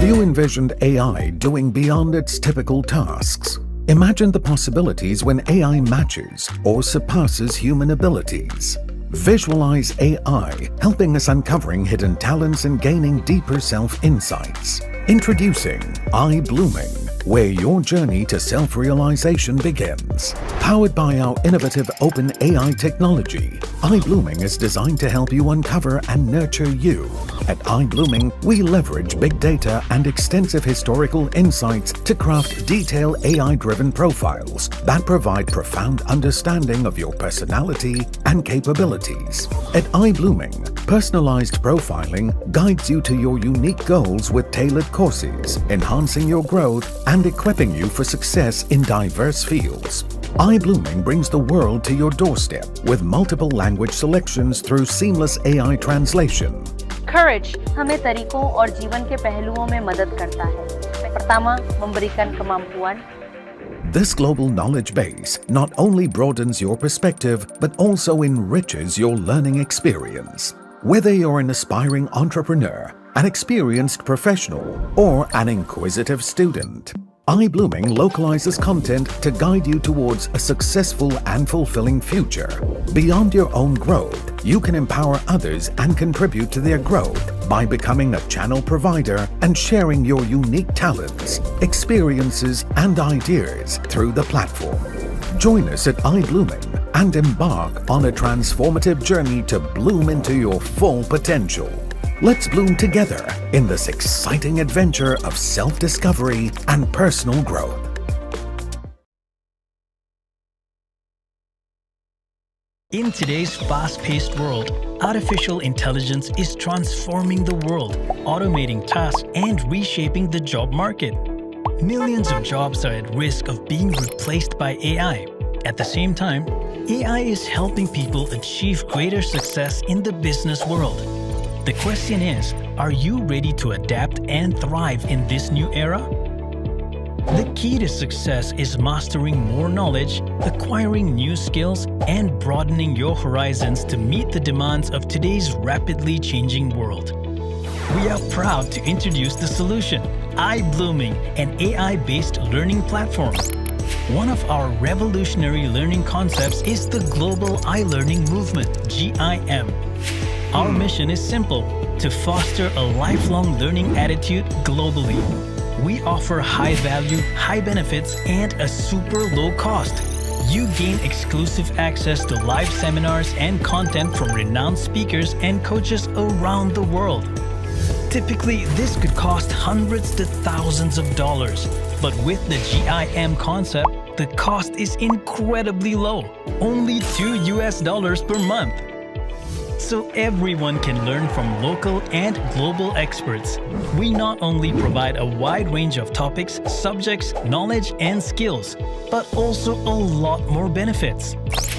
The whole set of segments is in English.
Have you envisioned AI doing beyond its typical tasks? Imagine the possibilities when AI matches or surpasses human abilities. Visualize AI helping us uncovering hidden talents and gaining deeper self-insights. Introducing iBlooming, where your journey to self-realization begins. Powered by our innovative open AI technology, iBlooming is designed to help you uncover and nurture you. At iBlooming, we leverage big data and extensive historical insights to craft detailed AI-driven profiles that provide profound understanding of your personality and capabilities. At iBlooming, personalized profiling guides you to your unique goals with tailored courses, enhancing your growth and equipping you for success in diverse fields. iBlooming brings the world to your doorstep with multiple language selections through seamless AI translation. Courage हमें तरीकों और जीवन के पहलुओं में मदद करता है. Pertama, memberikan kemampuan. This global knowledge base not only broadens your perspective, but also enriches your learning experience. Whether you're an aspiring entrepreneur, an experienced professional, or an inquisitive student, iBlooming localizes content to guide you towards a successful and fulfilling future. Beyond your own growth, you can empower others and contribute to their growth by becoming a channel provider and sharing your unique talents, experiences, and ideas through the platform. Join us at iBlooming and embark on a transformative journey to bloom into your full potential. Let's bloom together in this exciting adventure of self-discovery and personal growth. In today's fast-paced world, artificial intelligence is transforming the world, automating tasks and reshaping the job market. Millions of jobs are at risk of being replaced by AI. At the same time, AI is helping people achieve greater success in the business world. The question is, are you ready to adapt and thrive in this new era? The key to success is mastering more knowledge, acquiring new skills, and broadening your horizons to meet the demands of today's rapidly changing world. We are proud to introduce the solution, iBlooming, an AI-based learning platform. One of our revolutionary learning concepts is the Global iLearning Movement, GIM. Our mission is simple, to foster a lifelong learning attitude globally. We offer high value, high benefits, and a super low cost. You gain exclusive access to live seminars and content from renowned speakers and coaches around the world. Typically, this could cost hundreds to thousands of dollars, but with the GIM concept, the cost is incredibly low, only $2 per month. So everyone can learn from local and global experts. We not only provide a wide range of topics, subjects, knowledge, and skills, but also a lot more benefits.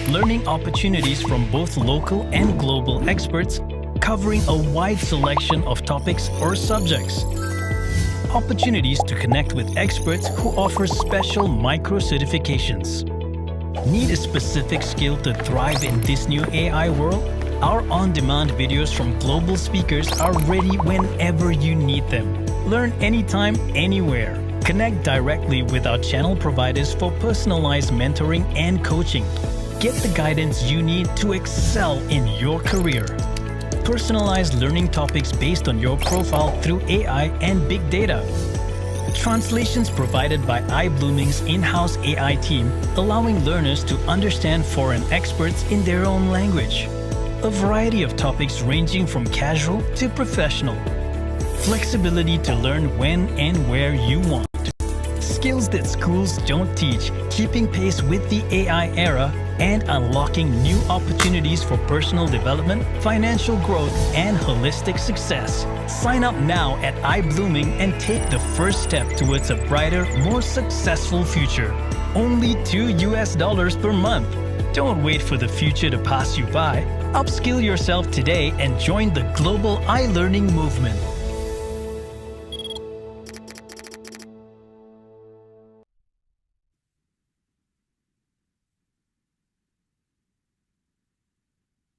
Learning opportunities from both local and global experts, covering a wide selection of topics or subjects. Opportunities to connect with experts who offer special micro-certifications. Need a specific skill to thrive in this new AI world? Our on-demand videos from global speakers are ready whenever you need them. Learn anytime, anywhere. Connect directly with our channel providers for personalized mentoring and coaching. Get the guidance you need to excel in your career. Personalized learning topics based on your profile through AI and big data. Translations provided by iBlooming's in-house AI team, allowing learners to understand foreign experts in their own language. A variety of topics ranging from casual to professional. Flexibility to learn when and where you want. Skills that schools don't teach, keeping pace with the AI era, and unlocking new opportunities for personal development, financial growth, and holistic success. Sign up now at iBlooming and take the first step towards a brighter, more successful future. Only $2 per month. Don't wait for the future to pass you by. Upskill yourself today and join the global iLearning movement.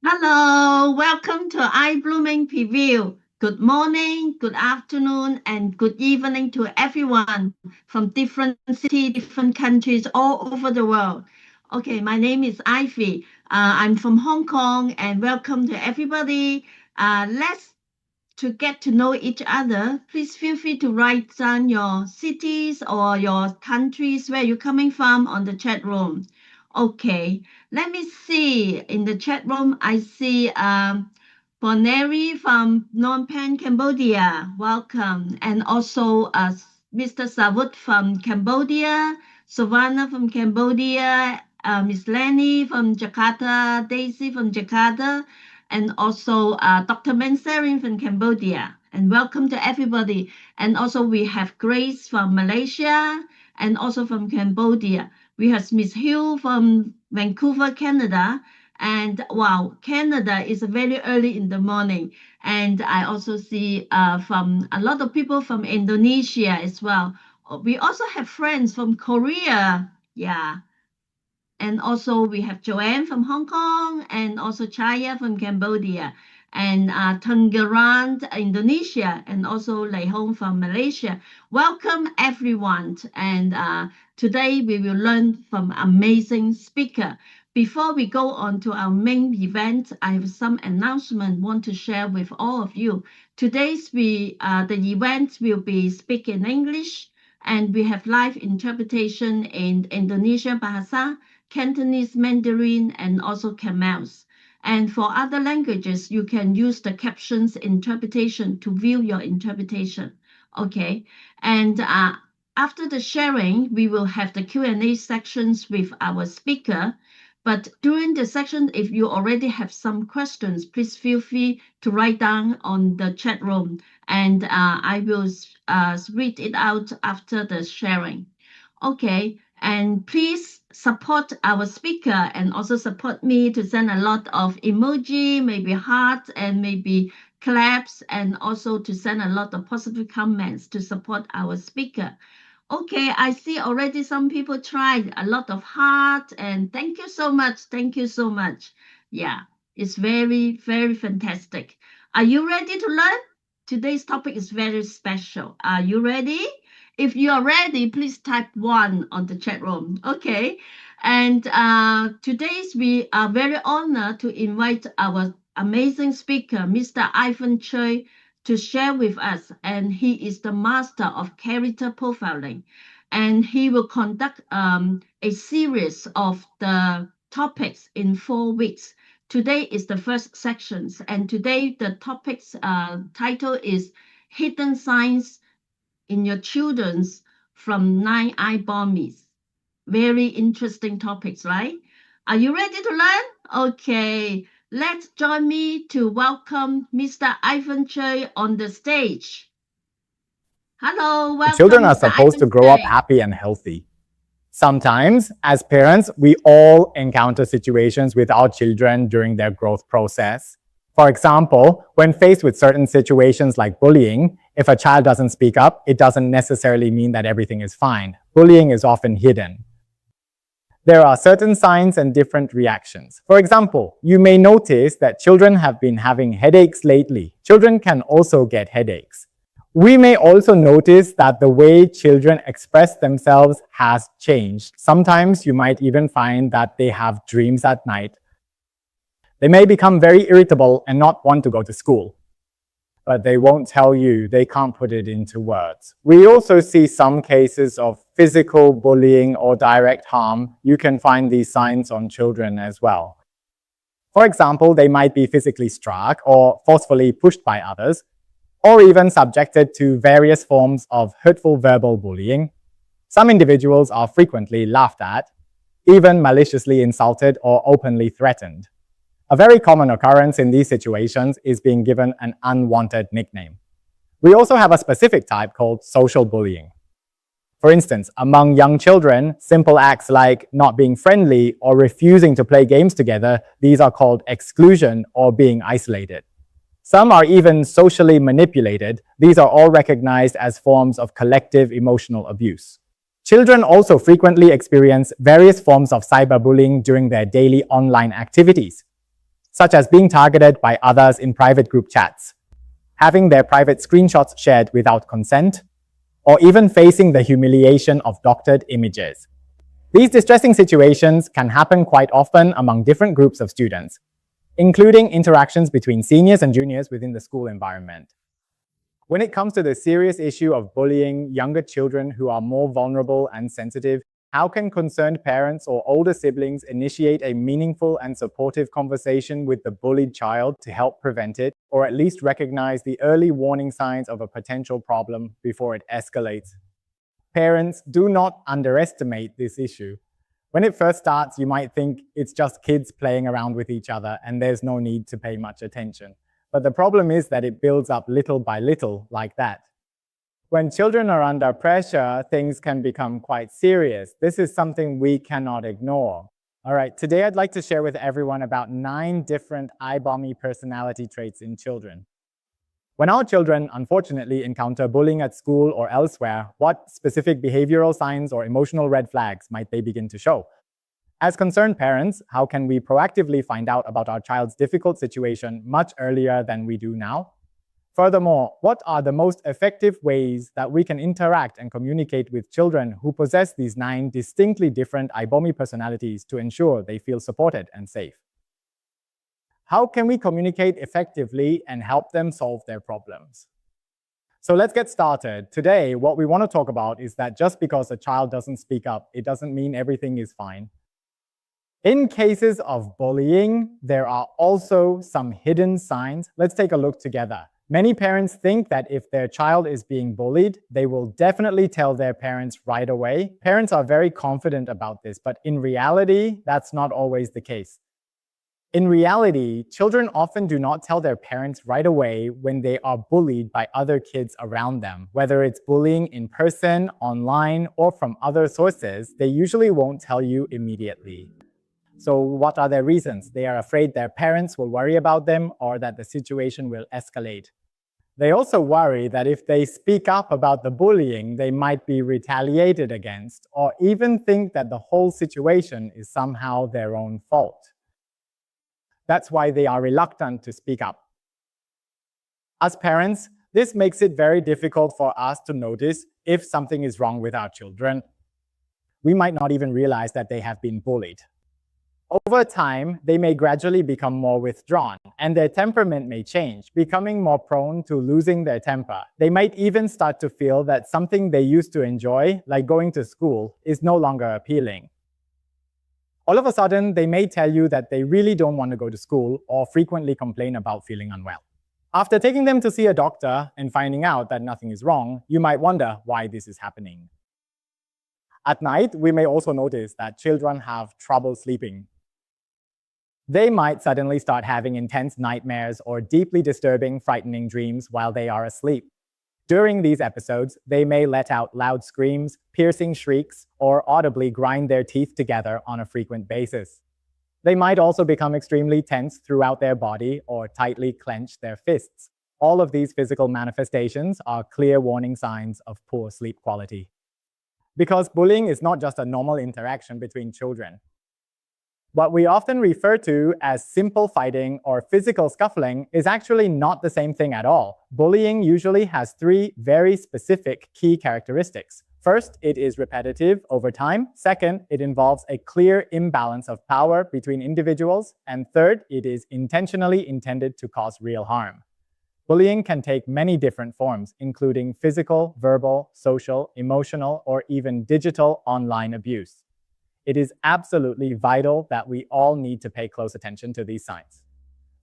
Hello, welcome to iBlooming Preview. Good morning, good afternoon, and good evening to everyone from different cities, different countries all over the world. Okay, my name is Ivy. I'm from Hong Kong, and welcome to everybody. Let's to get to know each other. Please feel free to write down your cities or your countries where you're coming from on the chat room. Okay, let me see. In the chat room, I see Boneri from Phnom Penh, Cambodia. Welcome. And also Mr. Savut from Cambodia, Savannah from Cambodia, Miss Lenny from Jakarta, Daisy from Jakarta, and also Dr. Mansarin from Cambodia. And welcome to everybody. And also we have Grace from Malaysia and also from Cambodia. We have Miss Hugh from Vancouver, Canada. And wow, Canada is very early in the morning. And I also see from a lot of people from Indonesia as well. We also have friends from Korea. Yeah. And also we have Joanne from Hong Kong and also Chaya from Cambodia and Tenggeran, Indonesia, and also Lei Hong from Malaysia. Welcome everyone. And today we will learn from amazing speaker. Before we go on to our main event, I have some announcement want to share with all of you. Today's the event will be speak in English, and we have live interpretation in Indonesian Bahasa, Cantonese Mandarin, and also Khmer's. And for other languages, you can use the captions interpretation to view your interpretation. Okay. And after the sharing, we will have the Q&A sections with our speaker. But during the section, if you already have some questions, please feel free to write down on the chat room, and I will read it out after the sharing. Okay, and please support our speaker and also support me to send a lot of emoji, maybe hearts and maybe claps, and also to send a lot of positive comments to support our speaker. Okay, I see already some people tried a lot of heart, and thank you so much. Thank you so much. Yeah, it's very, very fantastic. Are you ready to learn? Today's topic is very special. Are you ready? If you are ready, please type 1 on the chat room. Okay. And today's we are very honored to invite our amazing speaker, Mr. Ivan Choi, to share with us. And he is the master of character profiling. And he will conduct a series of the topics in 4 weeks. Today is the first sections. And today the topic's title is Hidden Signs in Your Children's from 9 iBommies. Very interesting topics, right? Are you ready to learn? Okay, let's join me to welcome Mr. Ivan Choi on the stage. Hello, welcome. Children are Mr. supposed to Ivan grow up Choi. happy and healthy. Sometimes, as parents, we all encounter situations with our children during their growth process. For example, when faced with certain situations like bullying, if a child doesn't speak up, it doesn't necessarily mean that everything is fine. Bullying is often hidden. There are certain signs and different reactions. For example, you may notice that children have been having headaches lately. Children can also get headaches. We may also notice that the way children express themselves has changed. Sometimes you might even find that they have dreams at night. They may become very irritable and not want to go to school, but they won't tell you, they can't put it into words. We also see some cases of physical bullying or direct harm. You can find these signs on children as well. For example, they might be physically struck or forcefully pushed by others, or even subjected to various forms of hurtful verbal bullying. Some individuals are frequently laughed at, even maliciously insulted or openly threatened. A very common occurrence in these situations is being given an unwanted nickname. We also have a specific type called social bullying. For instance, among young children, simple acts like not being friendly or refusing to play games together, these are called exclusion or being isolated. Some are even socially manipulated. These are all recognized as forms of collective emotional abuse. Children also frequently experience various forms of cyberbullying during their daily online activities, such as being targeted by others in private group chats. having their private screenshots shared without consent, or even facing the humiliation of doctored images. These distressing situations can happen quite often among different groups of students, including interactions between seniors and juniors within the school environment. When it comes to the serious issue of bullying younger children who are more vulnerable and sensitive, how can concerned parents or older siblings initiate a meaningful and supportive conversation with the bullied child to help prevent it, or at least recognize the early warning signs of a potential problem before it escalates? Parents, do not underestimate this issue. When it first starts, you might think it's just kids playing around with each other and there's no need to pay much attention. But the problem is that it builds up little by little like that. When children are under pressure, things can become quite serious. This is something we cannot ignore. All right, today I'd like to share with everyone about 9 different iBommy personality traits in children. When our children, unfortunately, encounter bullying at school or elsewhere, what specific behavioral signs or emotional red flags might they begin to show? As concerned parents, how can we proactively find out about our child's difficult situation much earlier than we do now? Furthermore, what are the most effective ways that we can interact and communicate with children who possess these 9 distinctly different iBommy personalities to ensure they feel supported and safe? How can we communicate effectively and help them solve their problems? So let's get started. Today, what we want to talk about is that just because a child doesn't speak up, it doesn't mean everything is fine. In cases of bullying, there are also some hidden signs. Let's take a look together. Many parents think that if their child is being bullied, they will definitely tell their parents right away. Parents are very confident about this, but in reality, that's not always the case. In reality, children often do not tell their parents right away when they are bullied by other kids around them. Whether it's bullying in person, online, or from other sources, they usually won't tell you immediately. So what are their reasons? They are afraid their parents will worry about them or that the situation will escalate. They also worry that if they speak up about the bullying, they might be retaliated against, or even think that the whole situation is somehow their own fault. That's why they are reluctant to speak up. As parents, this makes it very difficult for us to notice if something is wrong with our children. We might not even realize that they have been bullied. Over time, they may gradually become more withdrawn, and their temperament may change, becoming more prone to losing their temper. They might even start to feel that something they used to enjoy, like going to school, is no longer appealing. All of a sudden, they may tell you that they really don't want to go to school or frequently complain about feeling unwell. After taking them to see a doctor and finding out that nothing is wrong, you might wonder why this is happening. At night, we may also notice that children have trouble sleeping. They might suddenly start having intense nightmares or deeply disturbing, frightening dreams while they are asleep. During these episodes, they may let out loud screams, piercing shrieks, or audibly grind their teeth together on a frequent basis. They might also become extremely tense throughout their body or tightly clench their fists. All of these physical manifestations are clear warning signs of poor sleep quality. Because bullying is not just a normal interaction between children. What we often refer to as simple fighting or physical scuffling is actually not the same thing at all. Bullying usually has 3 very specific key characteristics. First, it is repetitive over time. Second, it involves a clear imbalance of power between individuals. And third, it is intentionally intended to cause real harm. Bullying can take many different forms, including physical, verbal, social, emotional, or even digital online abuse. It is absolutely vital that we all need to pay close attention to these signs.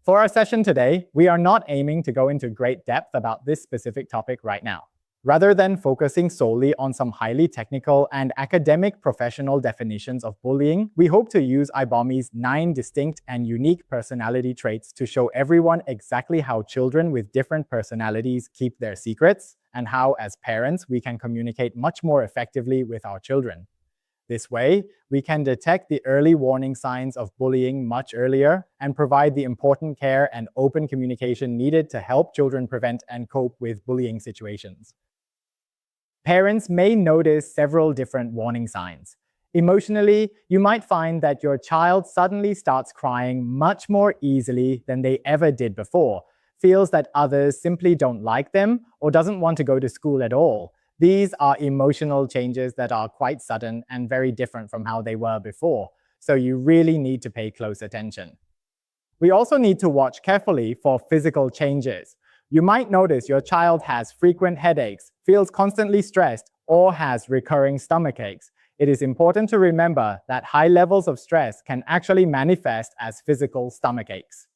For our session today, we are not aiming to go into great depth about this specific topic right now. Rather than focusing solely on some highly technical and academic professional definitions of bullying, we hope to use iBommies' 9 distinct and unique personality traits to show everyone exactly how children with different personalities keep their secrets, and how, as parents, we can communicate much more effectively with our children. This way, we can detect the early warning signs of bullying much earlier and provide the important care and open communication needed to help children prevent and cope with bullying situations. Parents may notice several different warning signs. Emotionally, you might find that your child suddenly starts crying much more easily than they ever did before. feels that others simply don't like them, or doesn't want to go to school at all. These are emotional changes that are quite sudden and very different from how they were before, so you really need to pay close attention. We also need to watch carefully for physical changes. You might notice your child has frequent headaches, feels constantly stressed, or has recurring stomach aches. It is important to remember that high levels of stress can actually manifest as physical stomach aches.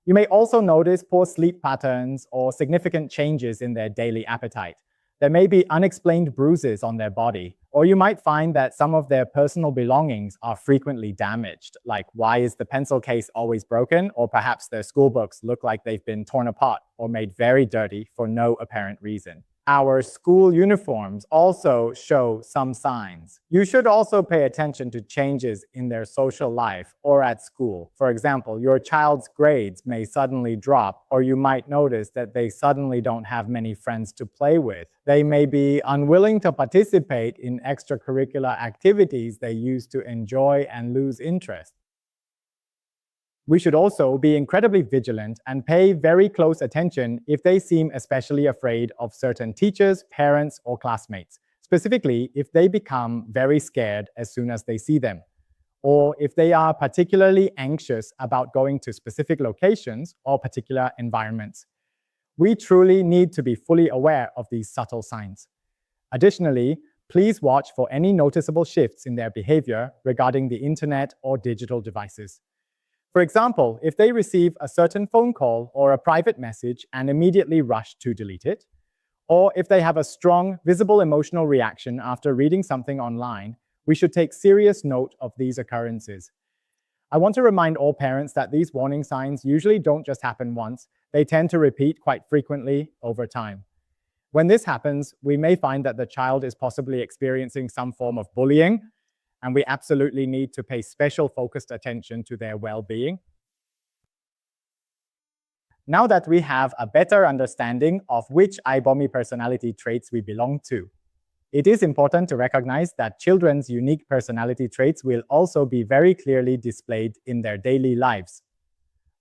You may also notice poor sleep patterns or significant changes in their daily appetite. There may be unexplained bruises on their body, or you might find that some of their personal belongings are frequently damaged, like why is the pencil case always broken, or perhaps their school books look like they've been torn apart or made very dirty for no apparent reason. Our school uniforms also show some signs. You should also pay attention to changes in their social life or at school. For example, your child's grades may suddenly drop, or you might notice that they suddenly don't have many friends to play with. They may be unwilling to participate in extracurricular activities they used to enjoy and lose interest. We should also be incredibly vigilant and pay very close attention if they seem especially afraid of certain teachers, parents, or classmates, specifically if they become very scared as soon as they see them, or if they are particularly anxious about going to specific locations or particular environments. We truly need to be fully aware of these subtle signs. Additionally, please watch for any noticeable shifts in their behavior regarding the internet or digital devices. For example, if they receive a certain phone call or a private message and immediately rush to delete it, or if they have a strong, visible emotional reaction after reading something online, we should take serious note of these occurrences. I want to remind all parents that these warning signs usually don't just happen once, they tend to repeat quite frequently over time. When this happens, we may find that the child is possibly experiencing some form of bullying, and we absolutely need to pay special focused attention to their well-being. Now that we have a better understanding of which iBommy personality traits we belong to, it is important to recognize that children's unique personality traits will also be very clearly displayed in their daily lives.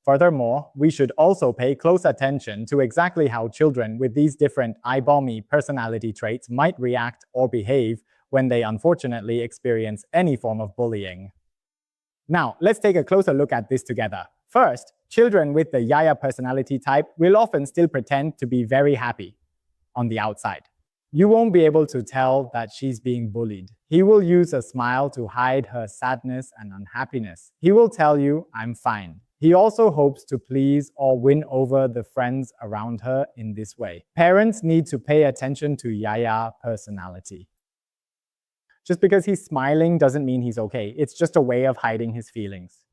Furthermore, we should also pay close attention to exactly how children with these different iBommy personality traits might react or behave when they unfortunately experience any form of bullying. Now, let's take a closer look at this together. First, children with the Yaya personality type will often still pretend to be very happy on the outside. You won't be able to tell that she's being bullied. He will use a smile to hide her sadness and unhappiness. He will tell you, "I'm fine." He also hopes to please or win over the friends around her in this way. Parents need to pay attention to Yaya personality. Just because he's smiling doesn't mean he's okay. It's just a way of hiding his feelings.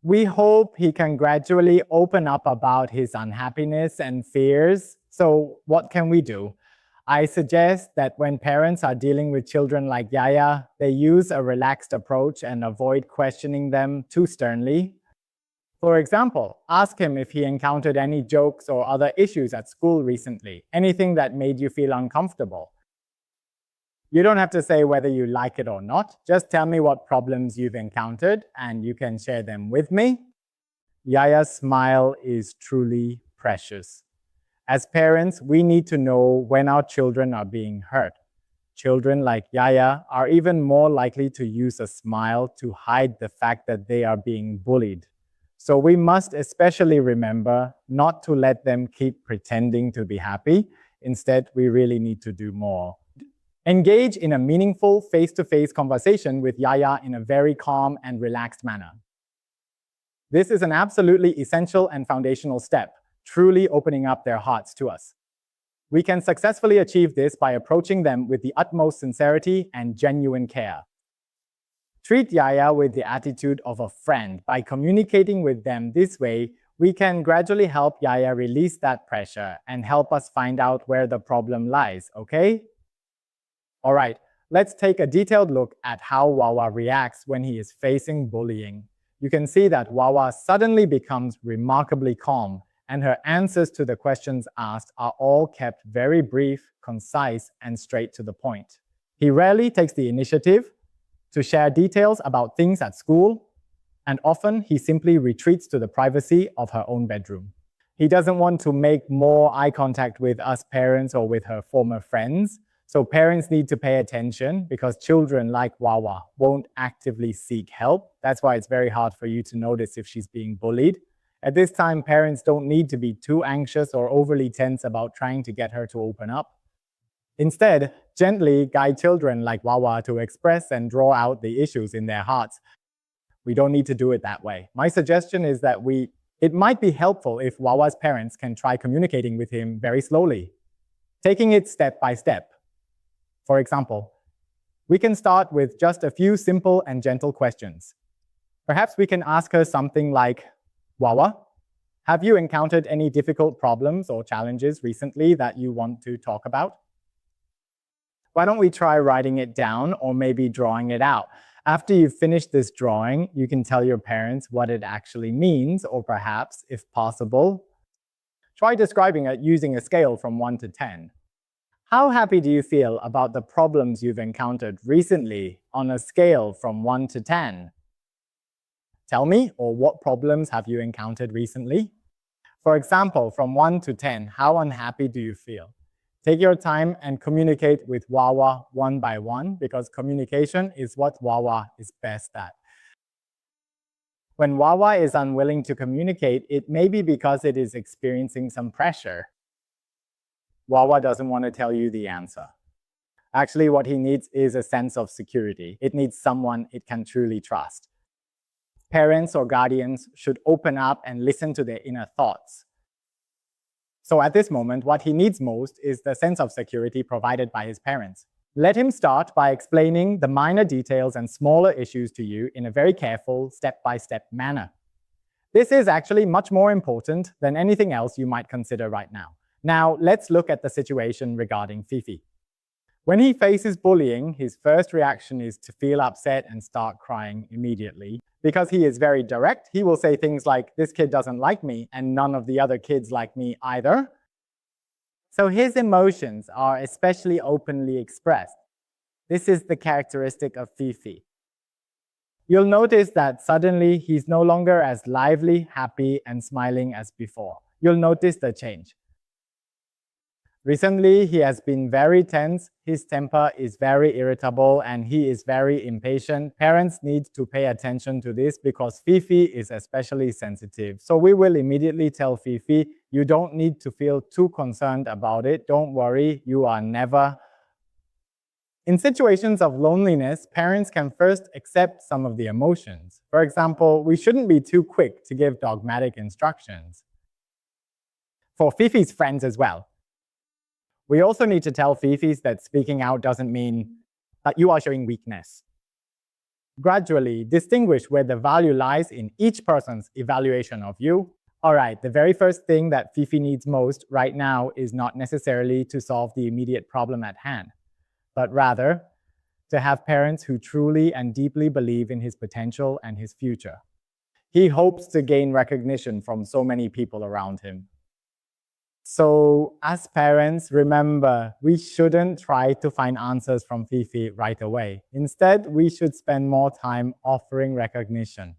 We hope he can gradually open up about his unhappiness and fears. So what can we do? I suggest that when parents are dealing with children like Yaya, they use a relaxed approach and avoid questioning them too sternly. For example, ask him if he encountered any jokes or other issues at school recently, anything that made you feel uncomfortable. You don't have to say whether you like it or not. Just tell me what problems you've encountered and you can share them with me. Yaya's smile is truly precious. As parents, we need to know when our children are being hurt. Children like Yaya are even more likely to use a smile to hide the fact that they are being bullied. So we must especially remember not to let them keep pretending to be happy. Instead, we really need to do more. Engage in a meaningful face-to-face conversation with Yaya in a very calm and relaxed manner. This is an absolutely essential and foundational step, truly opening up their hearts to us. We can successfully achieve this by approaching them with the utmost sincerity and genuine care. Treat Yaya with the attitude of a friend. By communicating with them this way, we can gradually help Yaya release that pressure and help us find out where the problem lies, okay? All right, let's take a detailed look at how Wawa reacts when he is facing bullying. You can see that Wawa suddenly becomes remarkably calm, and her answers to the questions asked are all kept very brief, concise, and straight to the point. He rarely takes the initiative to share details about things at school, and often he simply retreats to the privacy of her own bedroom. He doesn't want to make more eye contact with us parents or with her former friends. So parents need to pay attention because children like Wawa won't actively seek help. That's why it's very hard for you to notice if she's being bullied. At this time, parents don't need to be too anxious or overly tense about trying to get her to open up. Instead, gently guide children like Wawa to express and draw out the issues in their hearts. We don't need to do it that way. My suggestion is that it might be helpful if Wawa's parents can try communicating with him very slowly, taking it step by step. For example, we can start with just a few simple and gentle questions. Perhaps we can ask her something like, Wawa, have you encountered any difficult problems or challenges recently that you want to talk about? Why don't we try writing it down or maybe drawing it out? After you've finished this drawing, you can tell your parents what it actually means, or perhaps, if possible, try describing it using a scale from 1 to 10. How happy do you feel about the problems you've encountered recently on a scale from 1 to 10? Tell me, or what problems have you encountered recently? For example, from 1 to 10, how unhappy do you feel? Take your time and communicate with Wawa one by one, because communication is what Wawa is best at. When Wawa is unwilling to communicate, it may be because it is experiencing some pressure. Wawa doesn't want to tell you the answer. Actually, what he needs is a sense of security. It needs someone it can truly trust. Parents or guardians should open up and listen to their inner thoughts. So at this moment, what he needs most is the sense of security provided by his parents. Let him start by explaining the minor details and smaller issues to you in a very careful, step-by-step manner. This is actually much more important than anything else you might consider right now. Now, let's look at the situation regarding Fifi. When he faces bullying, his first reaction is to feel upset and start crying immediately. Because he is very direct, he will say things like, this kid doesn't like me, and none of the other kids like me either. So his emotions are especially openly expressed. This is the characteristic of Fifi. You'll notice that suddenly he's no longer as lively, happy, and smiling as before. You'll notice the change. Recently, he has been very tense, his temper is very irritable, and he is very impatient. Parents need to pay attention to this because Fifi is especially sensitive. So we will immediately tell Fifi, you don't need to feel too concerned about it. Don't worry, you are never. In situations of loneliness, parents can first accept some of the emotions. For example, we shouldn't be too quick to give dogmatic instructions. For Fifi's friends as well. We also need to tell Fifis that speaking out doesn't mean that you are showing weakness. Gradually, distinguish where the value lies in each person's evaluation of you. All right, the very first thing that Fifi needs most right now is not necessarily to solve the immediate problem at hand, but rather to have parents who truly and deeply believe in his potential and his future. He hopes to gain recognition from so many people around him. So as parents, remember, we shouldn't try to find answers from Fifi right away. Instead, we should spend more time offering recognition.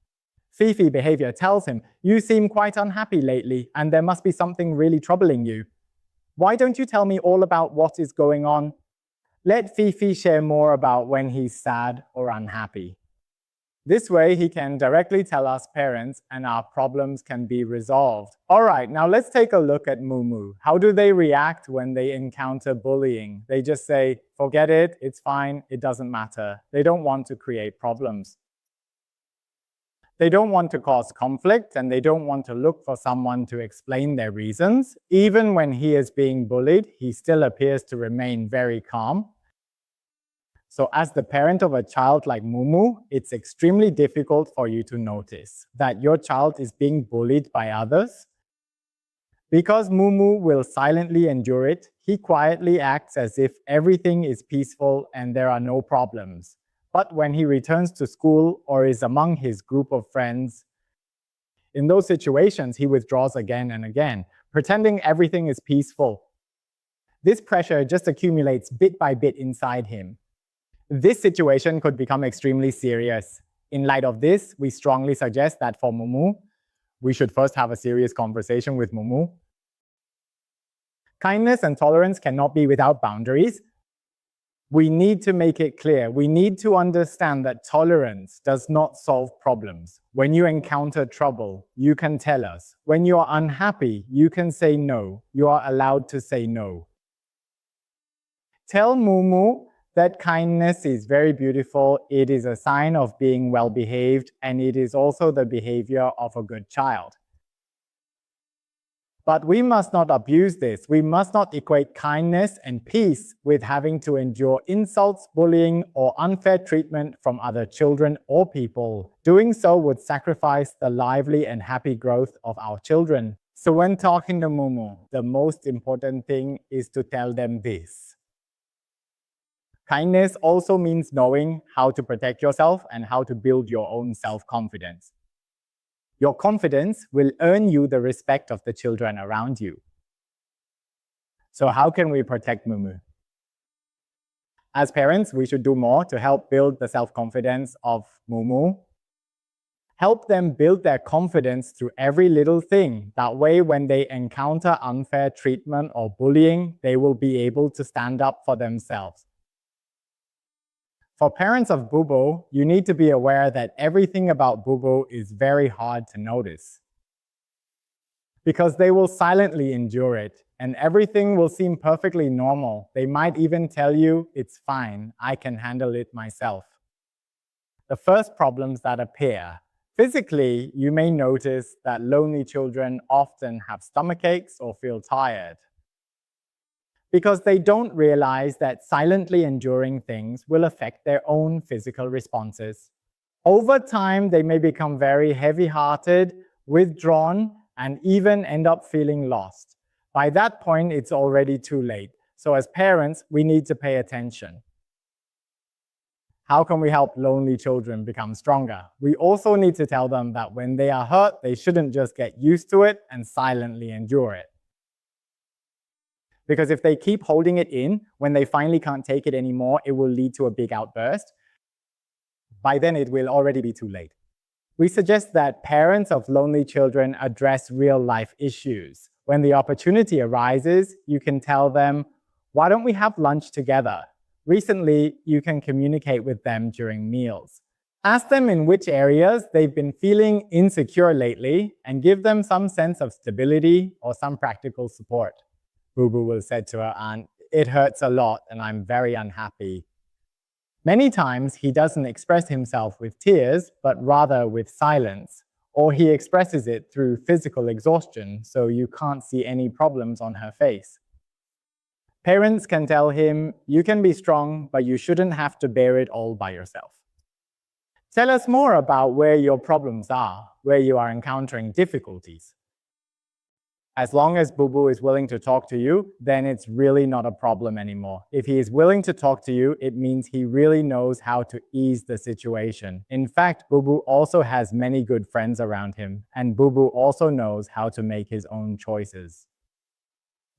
Fifi behavior tells him, you seem quite unhappy lately, and there must be something really troubling you. Why don't you tell me all about what is going on? Let Fifi share more about when he's sad or unhappy. This way, he can directly tell us parents and our problems can be resolved. All right, now let's take a look at Mumu. How do they react when they encounter bullying? They just say, forget it, it's fine, it doesn't matter. They don't want to create problems. They don't want to cause conflict, and they don't want to look for someone to explain their reasons. Even when he is being bullied, he still appears to remain very calm. So as the parent of a child like Mumu, it's extremely difficult for you to notice that your child is being bullied by others. Because Mumu will silently endure it, he quietly acts as if everything is peaceful and there are no problems. But when he returns to school or is among his group of friends, in those situations, he withdraws again and again, pretending everything is peaceful. This pressure just accumulates bit by bit inside him. This situation could become extremely serious. In light of this, we strongly suggest that for Mumu, we should first have a serious conversation with Mumu. Kindness and tolerance cannot be without boundaries. We need to make it clear. We need to understand that tolerance does not solve problems. When you encounter trouble, you can tell us. When you are unhappy, you can say no. You are allowed to say no. Tell Mumu that kindness is very beautiful. It is a sign of being well behaved, and it is also the behavior of a good child. But we must not abuse this. We must not equate kindness and peace with having to endure insults, bullying, or unfair treatment from other children or people. Doing so would sacrifice the lively and happy growth of our children. So when talking to Mumu, the most important thing is to tell them this. Kindness also means knowing how to protect yourself and how to build your own self-confidence. Your confidence will earn you the respect of the children around you. So how can we protect Mumu? As parents, we should do more to help build the self-confidence of Mumu. Help them build their confidence through every little thing. That way, when they encounter unfair treatment or bullying, they will be able to stand up for themselves. For parents of Bubo, you need to be aware that everything about Bubo is very hard to notice, because they will silently endure it, and everything will seem perfectly normal. They might even tell you, it's fine, I can handle it myself. The first problems that appear. Physically, you may notice that lonely children often have stomach aches or feel tired, because they don't realize that silently enduring things will affect their own physical responses. Over time, they may become very heavy-hearted, withdrawn, and even end up feeling lost. By that point, it's already too late. So as parents, we need to pay attention. How can we help lonely children become stronger? We also need to tell them that when they are hurt, they shouldn't just get used to it and silently endure it. Because if they keep holding it in, when they finally can't take it anymore, it will lead to a big outburst. By then, it will already be too late. We suggest that parents of lonely children address real-life issues. When the opportunity arises, you can tell them, why don't we have lunch together? Recently, you can communicate with them during meals. Ask them in which areas they've been feeling insecure lately and give them some sense of stability or some practical support. Bubu will say to her aunt, it hurts a lot and I'm very unhappy. Many times he doesn't express himself with tears, but rather with silence, or he expresses it through physical exhaustion, so you can't see any problems on her face. Parents can tell him, you can be strong, but you shouldn't have to bear it all by yourself. Tell us more about where your problems are, where you are encountering difficulties. As long as Bubu is willing to talk to you, then it's really not a problem anymore. If he is willing to talk to you, it means he really knows how to ease the situation. In fact, Bubu also has many good friends around him, and Bubu also knows how to make his own choices.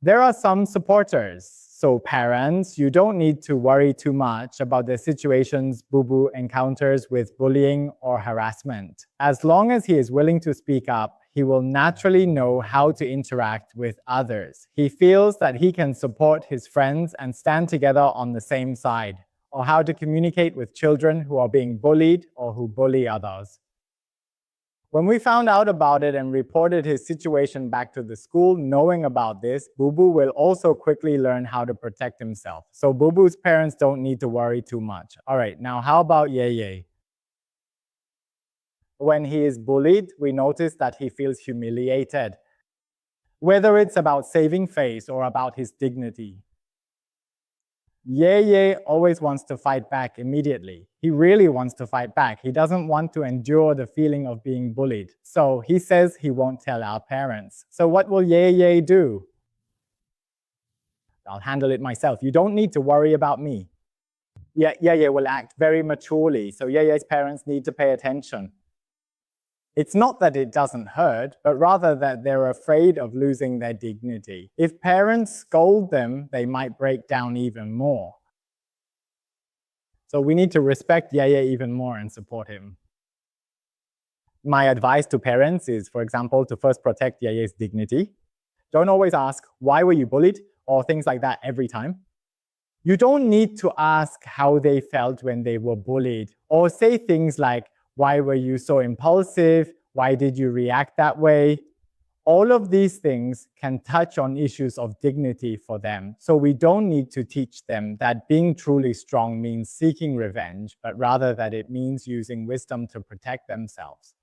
There are some supporters. So parents, you don't need to worry too much about the situations Bubu encounters with bullying or harassment. As long as he is willing to speak up, he will naturally know how to interact with others. He feels that he can support his friends and stand together on the same side, or how to communicate with children who are being bullied or who bully others. When we found out about it and reported his situation back to the school, knowing about this, Bubu will also quickly learn how to protect himself. So Bubu's parents don't need to worry too much. All right, now how about Ye? When he is bullied, we notice that he feels humiliated, whether it's about saving face or about his dignity. Ye always wants to fight back immediately. He really wants to fight back. He doesn't want to endure the feeling of being bullied. So he says he won't tell our parents. So what will Ye do? I'll handle it myself. You don't need to worry about me. Ye will act very maturely. So Ye's parents need to pay attention. It's not that it doesn't hurt, but rather that they're afraid of losing their dignity. If parents scold them, they might break down even more. So we need to respect Ye even more and support him. My advice to parents is, for example, to first protect Yeye's dignity. Don't always ask, why were you bullied? Or things like that every time. You don't need to ask how they felt when they were bullied, or say things like, why were you so impulsive? Why did you react that way? All of these things can touch on issues of dignity for them. So we don't need to teach them that being truly strong means seeking revenge, but rather that it means using wisdom to protect themselves.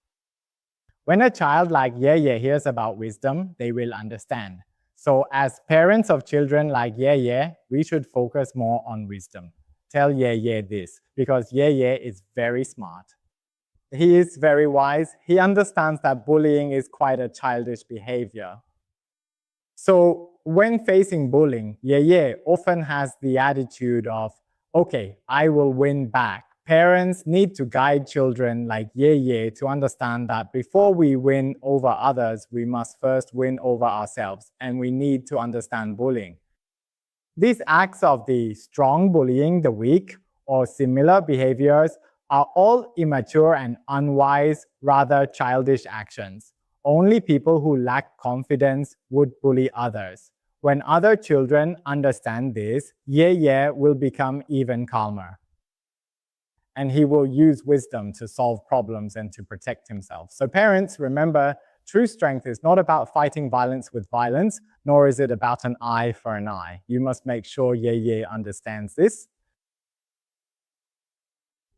When a child like Yeye hears about wisdom, they will understand. So as parents of children like Yeye, we should focus more on wisdom. Tell Yeye this, because Yeye is very smart. He is very wise. He understands that bullying is quite a childish behavior. So when facing bullying, Yeye often has the attitude of, okay, I will win back. Parents need to guide children like Yeye to understand that before we win over others, we must first win over ourselves, and we need to understand bullying. These acts of the strong bullying the weak or similar behaviors are all immature and unwise, rather childish actions. Only people who lack confidence would bully others. When other children understand this, Yeye will become even calmer. And he will use wisdom to solve problems and to protect himself. So parents, remember, true strength is not about fighting violence with violence, nor is it about an eye for an eye. You must make sure Yeye understands this.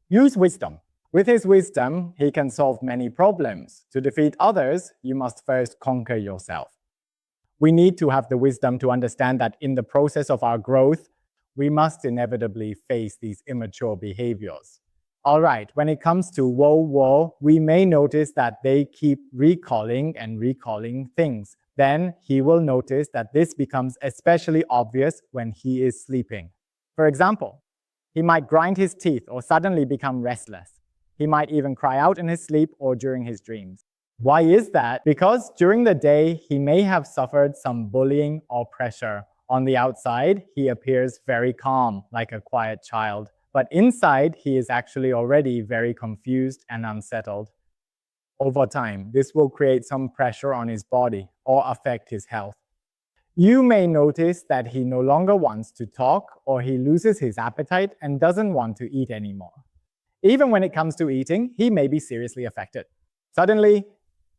Use wisdom. With his wisdom, he can solve many problems. To defeat others, you must first conquer yourself. We need to have the wisdom to understand that in the process of our growth, we must inevitably face these immature behaviors. All right, when it comes to Wo, we may notice that they keep recalling and recalling things. Then he will notice that this becomes especially obvious when he is sleeping. For example, he might grind his teeth or suddenly become restless. He might even cry out in his sleep or during his dreams. Why is that? Because during the day, he may have suffered some bullying or pressure. On the outside, he appears very calm, like a quiet child. But inside, he is actually already very confused and unsettled. Over time, this will create some pressure on his body or affect his health. You may notice that he no longer wants to talk, or he loses his appetite and doesn't want to eat anymore. Even when it comes to eating, he may be seriously affected. Suddenly,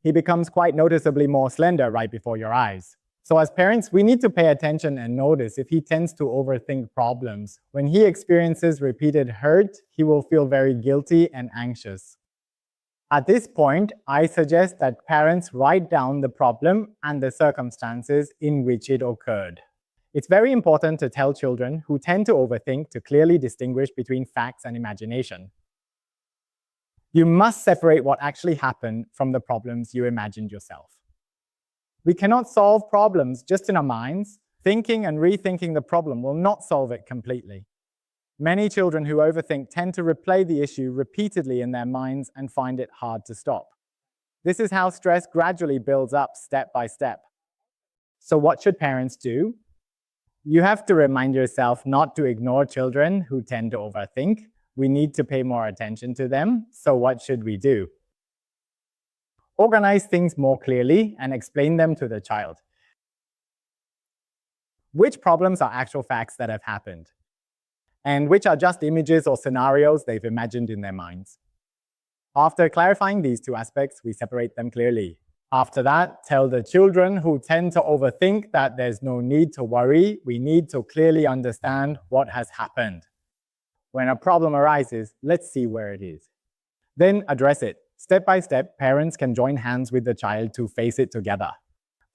he becomes quite noticeably more slender right before your eyes. So as parents, we need to pay attention and notice if he tends to overthink problems. When he experiences repeated hurt, he will feel very guilty and anxious. At this point, I suggest that parents write down the problem and the circumstances in which it occurred. It's very important to tell children who tend to overthink to clearly distinguish between facts and imagination. You must separate what actually happened from the problems you imagined yourself. We cannot solve problems just in our minds. Thinking and rethinking the problem will not solve it completely. Many children who overthink tend to replay the issue repeatedly in their minds and find it hard to stop. This is how stress gradually builds up step by step. So what should parents do? You have to remind yourself not to ignore children who tend to overthink. We need to pay more attention to them. So what should we do? Organize things more clearly and explain them to the child. Which problems are actual facts that have happened? And which are just images or scenarios they've imagined in their minds? After clarifying these two aspects, we separate them clearly. After that, tell the children who tend to overthink that there's no need to worry. We need to clearly understand what has happened. When a problem arises, let's see where it is. Then address it. Step by step, parents can join hands with the child to face it together.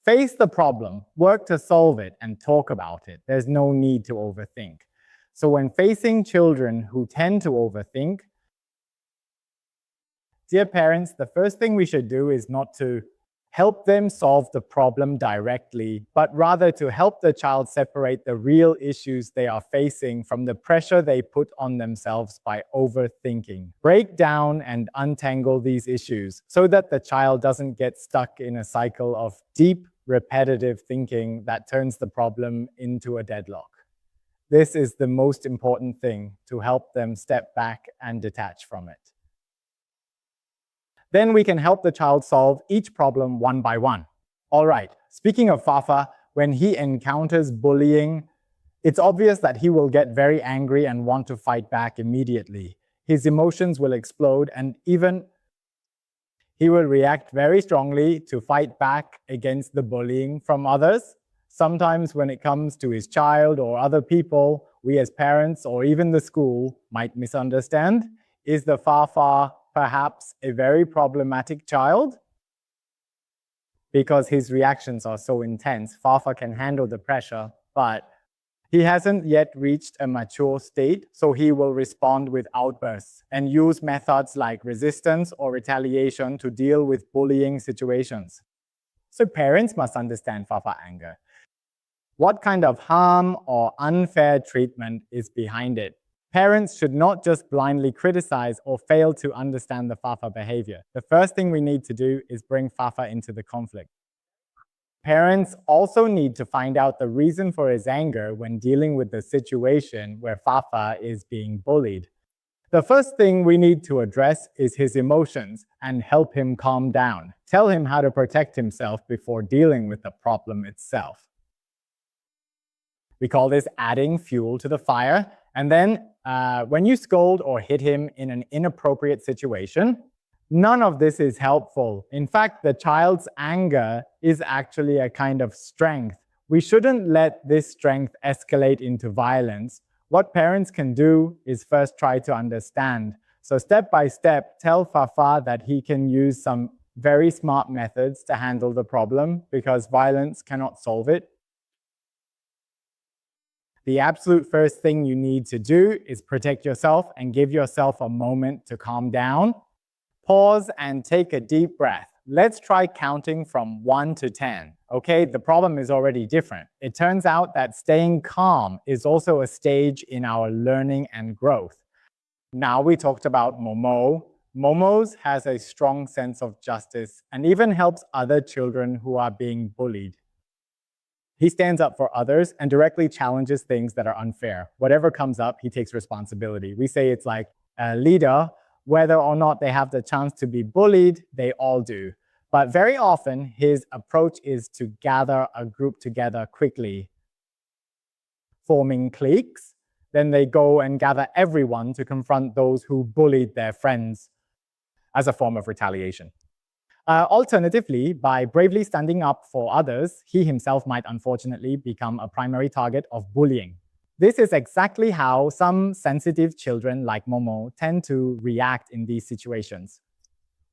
Face the problem, work to solve it, and talk about it. There's no need to overthink. So when facing children who tend to overthink, dear parents, the first thing we should do is not to help them solve the problem directly, but rather to help the child separate the real issues they are facing from the pressure they put on themselves by overthinking. Break down and untangle these issues so that the child doesn't get stuck in a cycle of deep, repetitive thinking that turns the problem into a deadlock. This is the most important thing to help them step back and detach from it. Then we can help the child solve each problem one by one. All right, speaking of Fafa, when he encounters bullying, it's obvious that he will get very angry and want to fight back immediately. His emotions will explode, and even he will react very strongly to fight back against the bullying from others. Sometimes when it comes to his child or other people, we as parents or even the school might misunderstand. Is the Fafa perhaps a very problematic child? Because his reactions are so intense, Fafa can handle the pressure, but he hasn't yet reached a mature state, so he will respond with outbursts and use methods like resistance or retaliation to deal with bullying situations. So parents must understand Fafa anger. What kind of harm or unfair treatment is behind it? Parents should not just blindly criticize or fail to understand the Fafa behavior. The first thing we need to do is bring Fafa into the conflict. Parents also need to find out the reason for his anger when dealing with the situation where Fafa is being bullied. The first thing we need to address is his emotions and help him calm down. Tell him how to protect himself before dealing with the problem itself. We call this adding fuel to the fire. And then when you scold or hit him in an inappropriate situation, none of this is helpful. In fact, the child's anger is actually a kind of strength. We shouldn't let this strength escalate into violence. What parents can do is first try to understand. So step by step, tell Fafa that he can use some very smart methods to handle the problem because violence cannot solve it. The absolute first thing you need to do is protect yourself and give yourself a moment to calm down. Pause and take a deep breath. Let's try counting from 1 to 10. Okay, the problem is already different. It turns out that staying calm is also a stage in our learning and growth. Now we talked about Momo. Momo's has a strong sense of justice and even helps other children who are being bullied. He stands up for others and directly challenges things that are unfair. Whatever comes up, he takes responsibility. We say it's like a leader. Whether or not they have the chance to be bullied, they all do. But very often, his approach is to gather a group together quickly, forming cliques. Then they go and gather everyone to confront those who bullied their friends as a form of retaliation. Alternatively, by bravely standing up for others, he himself might unfortunately become a primary target of bullying. This is exactly how some sensitive children like Momo tend to react in these situations.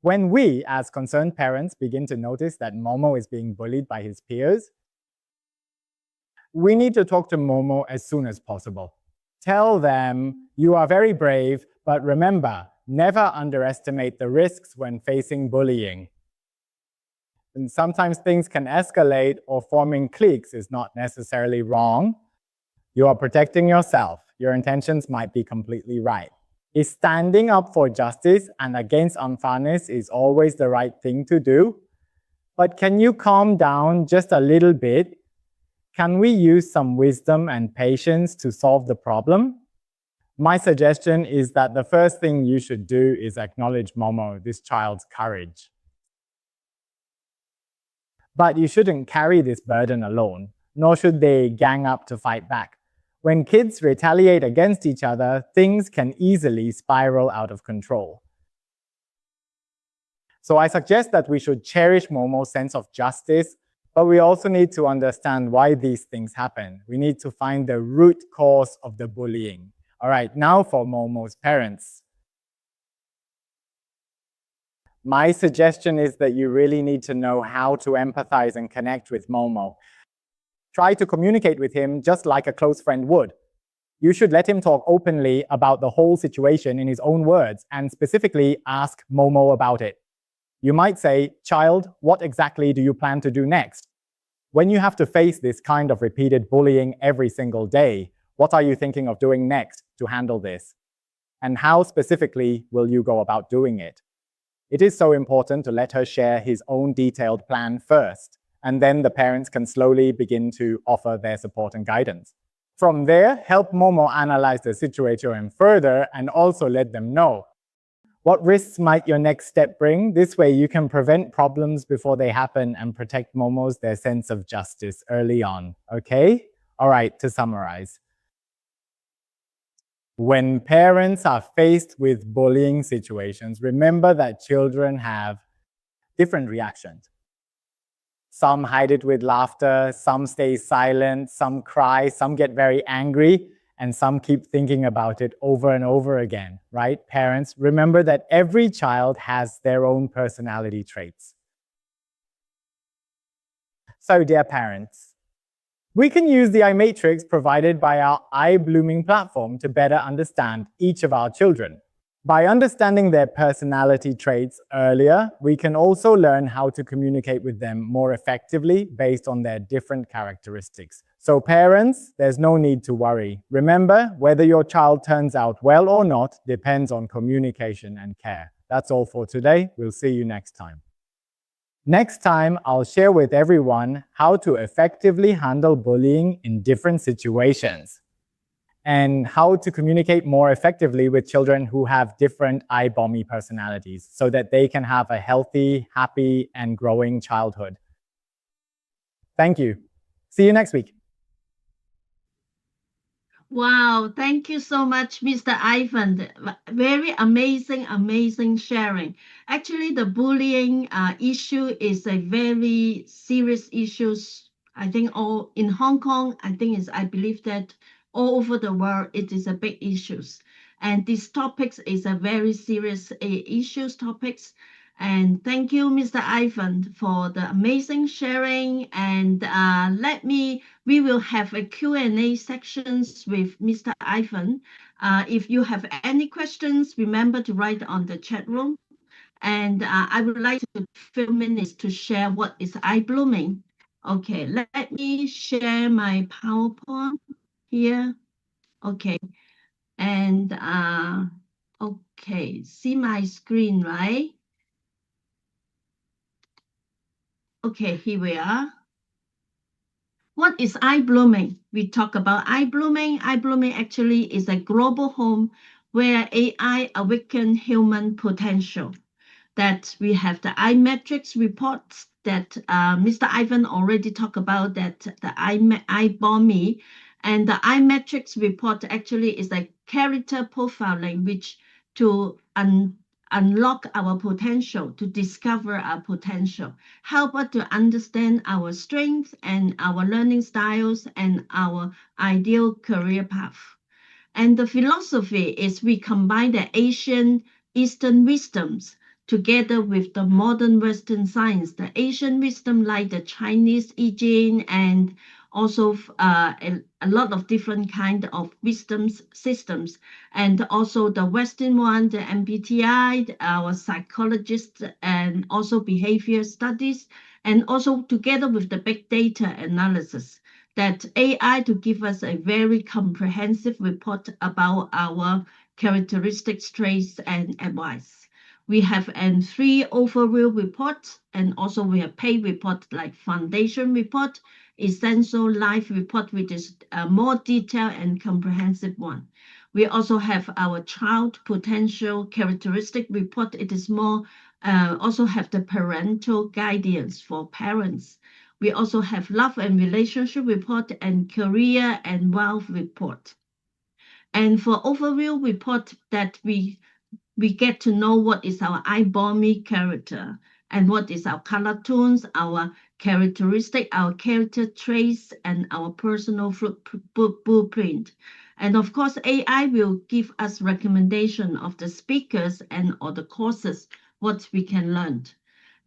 When we, as concerned parents, begin to notice that Momo is being bullied by his peers, we need to talk to Momo as soon as possible. Tell them, you are very brave, but remember, never underestimate the risks when facing bullying. And sometimes things can escalate, or forming cliques is not necessarily wrong. You are protecting yourself. Your intentions might be completely right. Is standing up for justice and against unfairness is always the right thing to do? But can you calm down just a little bit? Can we use some wisdom and patience to solve the problem? My suggestion is that the first thing you should do is acknowledge Momo, this child's courage. But you shouldn't carry this burden alone, nor should they gang up to fight back. When kids retaliate against each other, things can easily spiral out of control. So I suggest that we should cherish Momo's sense of justice, but we also need to understand why these things happen. We need to find the root cause of the bullying. All right, now for Momo's parents. My suggestion is that you really need to know how to empathize and connect with Momo. Try to communicate with him just like a close friend would. You should let him talk openly about the whole situation in his own words and specifically ask Momo about it. You might say, "Child, what exactly do you plan to do next? When you have to face this kind of repeated bullying every single day, what are you thinking of doing next to handle this? And how specifically will you go about doing it?" It is so important to let her share his own detailed plan first, and then the parents can slowly begin to offer their support and guidance. From there, help Momo analyze the situation further and also let them know, What risks might your next step bring? This way you can prevent problems before they happen and protect momos their sense of justice early on, okay? All right, to summarize. When parents are faced with bullying situations, remember that children have different reactions. Some hide it with laughter, some stay silent, some cry, some get very angry, and some keep thinking about it over and over again, right? Parents, remember that every child has their own personality traits. So, dear parents, we can use the iMatrix provided by our iBlooming platform to better understand each of our children. By understanding their personality traits earlier, we can also learn how to communicate with them more effectively based on their different characteristics. So parents, there's no need to worry. Remember, whether your child turns out well or not depends on communication and care. That's all for today. We'll see you next time. Next time, I'll share with everyone how to effectively handle bullying in different situations, and how to communicate more effectively with children who have different iBommy personalities so that they can have a healthy, happy, and growing childhood. Thank you. See you next week. Wow, thank you so much, Mr. Ivan. Very amazing sharing. Actually, the bullying issue is a very serious issue. I think all in Hong Kong, I believe that all over the world, it is a big issue. And this topics is a very serious issues topics. And thank you, Mr. Ivan, for the amazing sharing. And we will have a Q&A sections with Mr. Ivan. If you have any questions, remember to write on the chat room. And I would like to take a few minutes to share what is iBlooming. Okay, let me share my PowerPoint here. Okay, and okay, see my screen, right? Okay, here we are. What is iBlooming? We talk about iBlooming. iBlooming actually is a global home where AI awaken human potential. That we have the iMetrics reports that Mr. Ivan already talked about, that the iBommy, and the iMetrics report actually is a character profiling which to unlock our potential, to discover our potential, help us to understand our strengths and our learning styles and our ideal career path. And the philosophy is we combine the ancient Eastern wisdoms together with the modern Western science. The ancient wisdom like the Chinese I Ching, and also a lot of different kind of wisdoms systems, and also the Western one, the MBTI, our psychologists, and also behavior studies, and also together with the big data analysis, that AI to give us a very comprehensive report about our characteristics, traits, and advice. We have three overview reports, and also we have paid report like foundation report, essential life report, which is a more detailed and comprehensive one. We also have our child potential characteristic report. It is more also have the parental guidance for parents. We also have love and relationship report and career and wealth report. And for overview report, that we get to know what is our iBommy character and what is our color tones, our characteristic, our character traits, and our personal blueprint. And of course, AI will give us recommendation of the speakers and or the courses, what we can learn.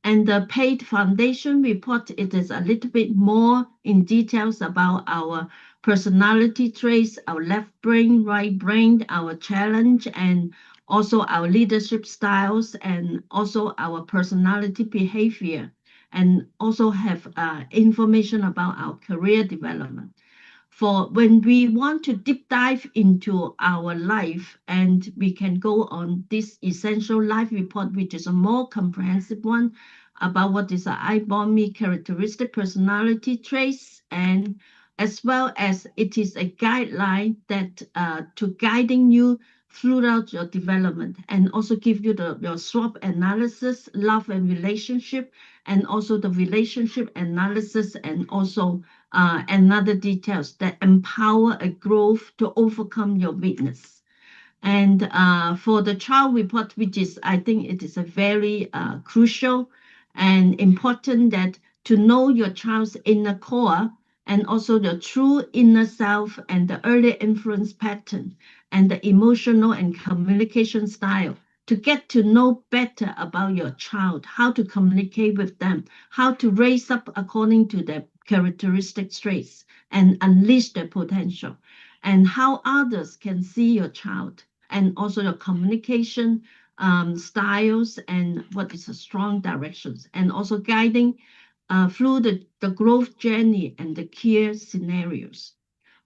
And the paid foundation report, it is a little bit more in details about our personality traits, our left brain, right brain, our challenge, and also our leadership styles, and also our personality behavior, and also have information about our career development. For when we want to deep dive into our life, and we can go on this essential life report, which is a more comprehensive one about what is our iBommy characteristic personality traits, and as well as it is a guideline that to guiding you throughout your development, and also give you your SWOT analysis, love and relationship, and also the relationship analysis, and also another details that empower a growth to overcome your weakness. And for the child report, which is, I think it is a very crucial and important that to know your child's inner core and also the true inner self and the early influence pattern and the emotional and communication style to get to know better about your child, how to communicate with them, how to raise up according to their characteristic traits and unleash their potential, and how others can see your child, and also your communication styles and what is the strong directions, and also guiding through the growth journey and the care scenarios.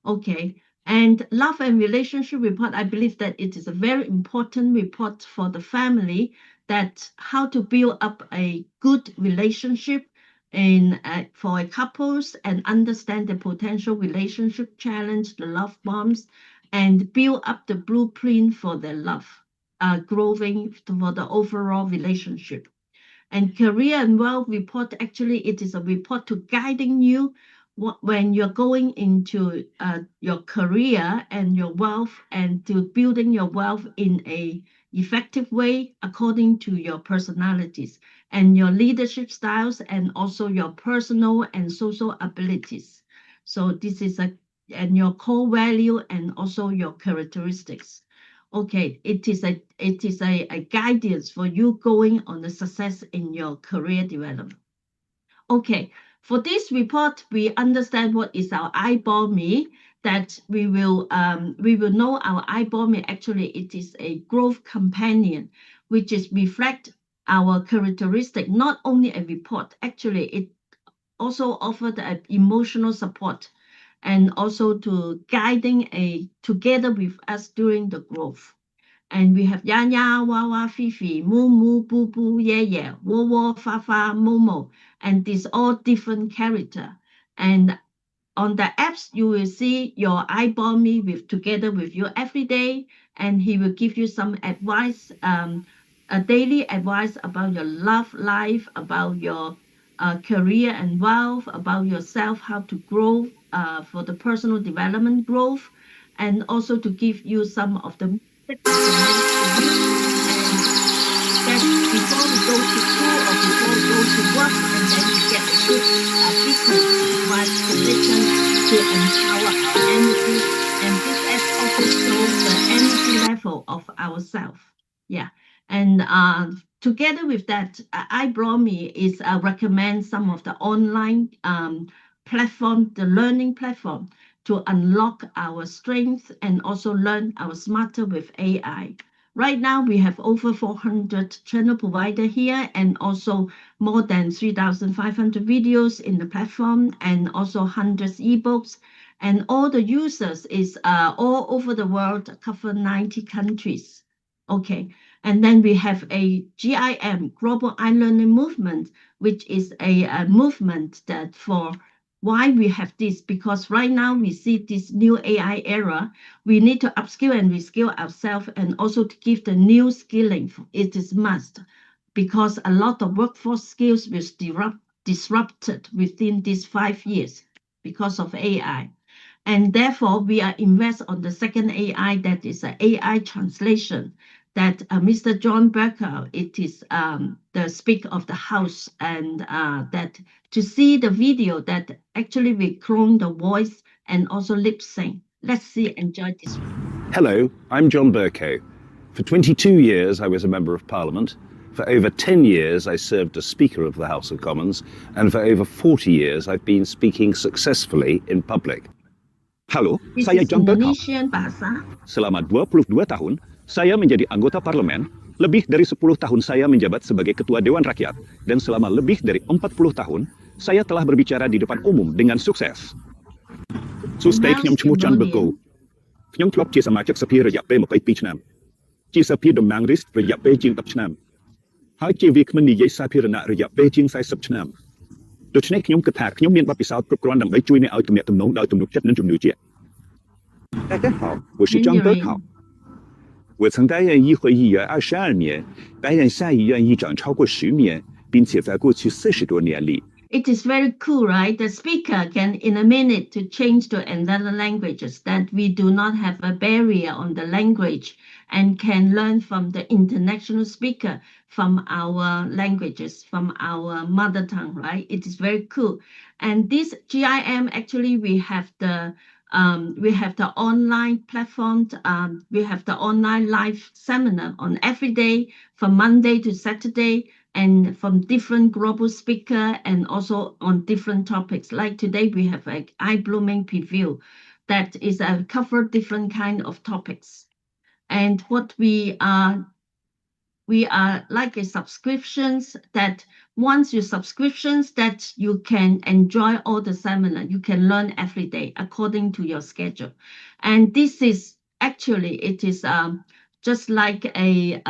Okay. And love and relationship report, I believe that it is a very important report for the family, that how to build up a good relationship in for a couples and understand the potential relationship challenge, the love bombs, and build up the blueprint for their love, growing for the overall relationship. And career and wealth report, actually, it is a report to guiding you when you're going into your career and your wealth, and to building your wealth in a effective way according to your personalities and your leadership styles, and also your personal and social abilities. So this is and your core value and also your characteristics. Okay, it is a guidance for you going on the success in your career development. Okay, for this report, we understand what is our iBommy, that we will know our iBommy. Actually, it is a growth companion, which is reflect our characteristic, not only a report. Actually, it also offered an emotional support and also to guiding together with us during the growth. And we have Yaya, Wawa, Fifi, Moo Moo, Boo Boo, Yeah Yeah, Wo Wo, Fa Fa, Momo, and these all different character. And on the apps, you will see your iBommy together with you every day, and he will give you some advice, a daily advice about your love life, about your career and wealth, about yourself, how to grow for the personal development growth, and also to give you some of the tips recommend for you. And that before we go to school or before we go to work, and then we get a good business advice position to empower our energy. And this also shows the energy level of ourselves. Yeah. And together with that, iBommy is recommend some of the online platform, the learning platform, to unlock our strength and also learn our smarter with AI. Right now, we have over 400 channel provider here, and also more than 3,500 videos in the platform, and also hundreds ebooks. And all the users is all over the world, cover 90 countries. Okay. And then we have a GIM, Global iLearning Movement, which is a movement that for why we have this, because right now we see this new AI era, we need to upskill and reskill ourselves, and also to give the new skilling. It is must, because a lot of workforce skills will disrupted within these 5 years because of AI. And therefore, we are invest on the second AI, that is an AI translation, that Mr. John Berker, it is the Speaker of the House, and that to see the video that actually we clone the voice and also lip sync. Let's see, enjoy this one. Hello, I'm John Bercow. For 22 years, I was a Member of Parliament. For over 10 years, I served as Speaker of the House of Commons. And for over 40 years, I've been speaking successfully in public. Halo, This saya is John Bercow. Indonesian bahasa. Selama 22 tahun, saya menjadi anggota parlemen. Lebih dari 10 tahun saya menjabat sebagai Ketua Dewan Rakyat. Dan selama lebih dari 40 tahun, saya telah berbicara di depan umum dengan sukses. Sustaiខ្ញុំឈ្មោះ John Bercow ខ្ញុំធ្លាប់ជាសមាជិកសភារយៈពេល22ឆ្នាំជាសភាតំណាងរាស្ត្ររយៈពេលជាង10ឆ្នាំហើយជាវាគ្មិននិយាយសាធារណៈរយៈពេលជាង40ឆ្នាំដូច្នេះខ្ញុំគិតថាខ្ញុំមានបទពិសោធន៍គ្រប់គ្រាន់ដើម្បីជួយអ្នកឲ្យទំនាក់ទំនងដោយទំនុកចិត្តនិងជំនឿជាក់大家好我是 John Bercow 我曾担任议会议员22年，担任下议院议长超过10年，并且在过去40多年里。It is very cool, right? The speaker can, in a minute, to change to another languages, that we do not have a barrier on the language and can learn from the international speaker from our languages, from our mother tongue, right? It is very cool. And this GIM, actually, we have the online platform. We have the online live seminar on every day from Monday to Saturday, and from different global speaker and also on different topics. Like today, we have an eye-blooming preview that is cover different kind of topics. And what we are like a subscriptions, that once you subscriptions, that you can enjoy all the seminar. You can learn every day according to your schedule. And this is actually, it is just like a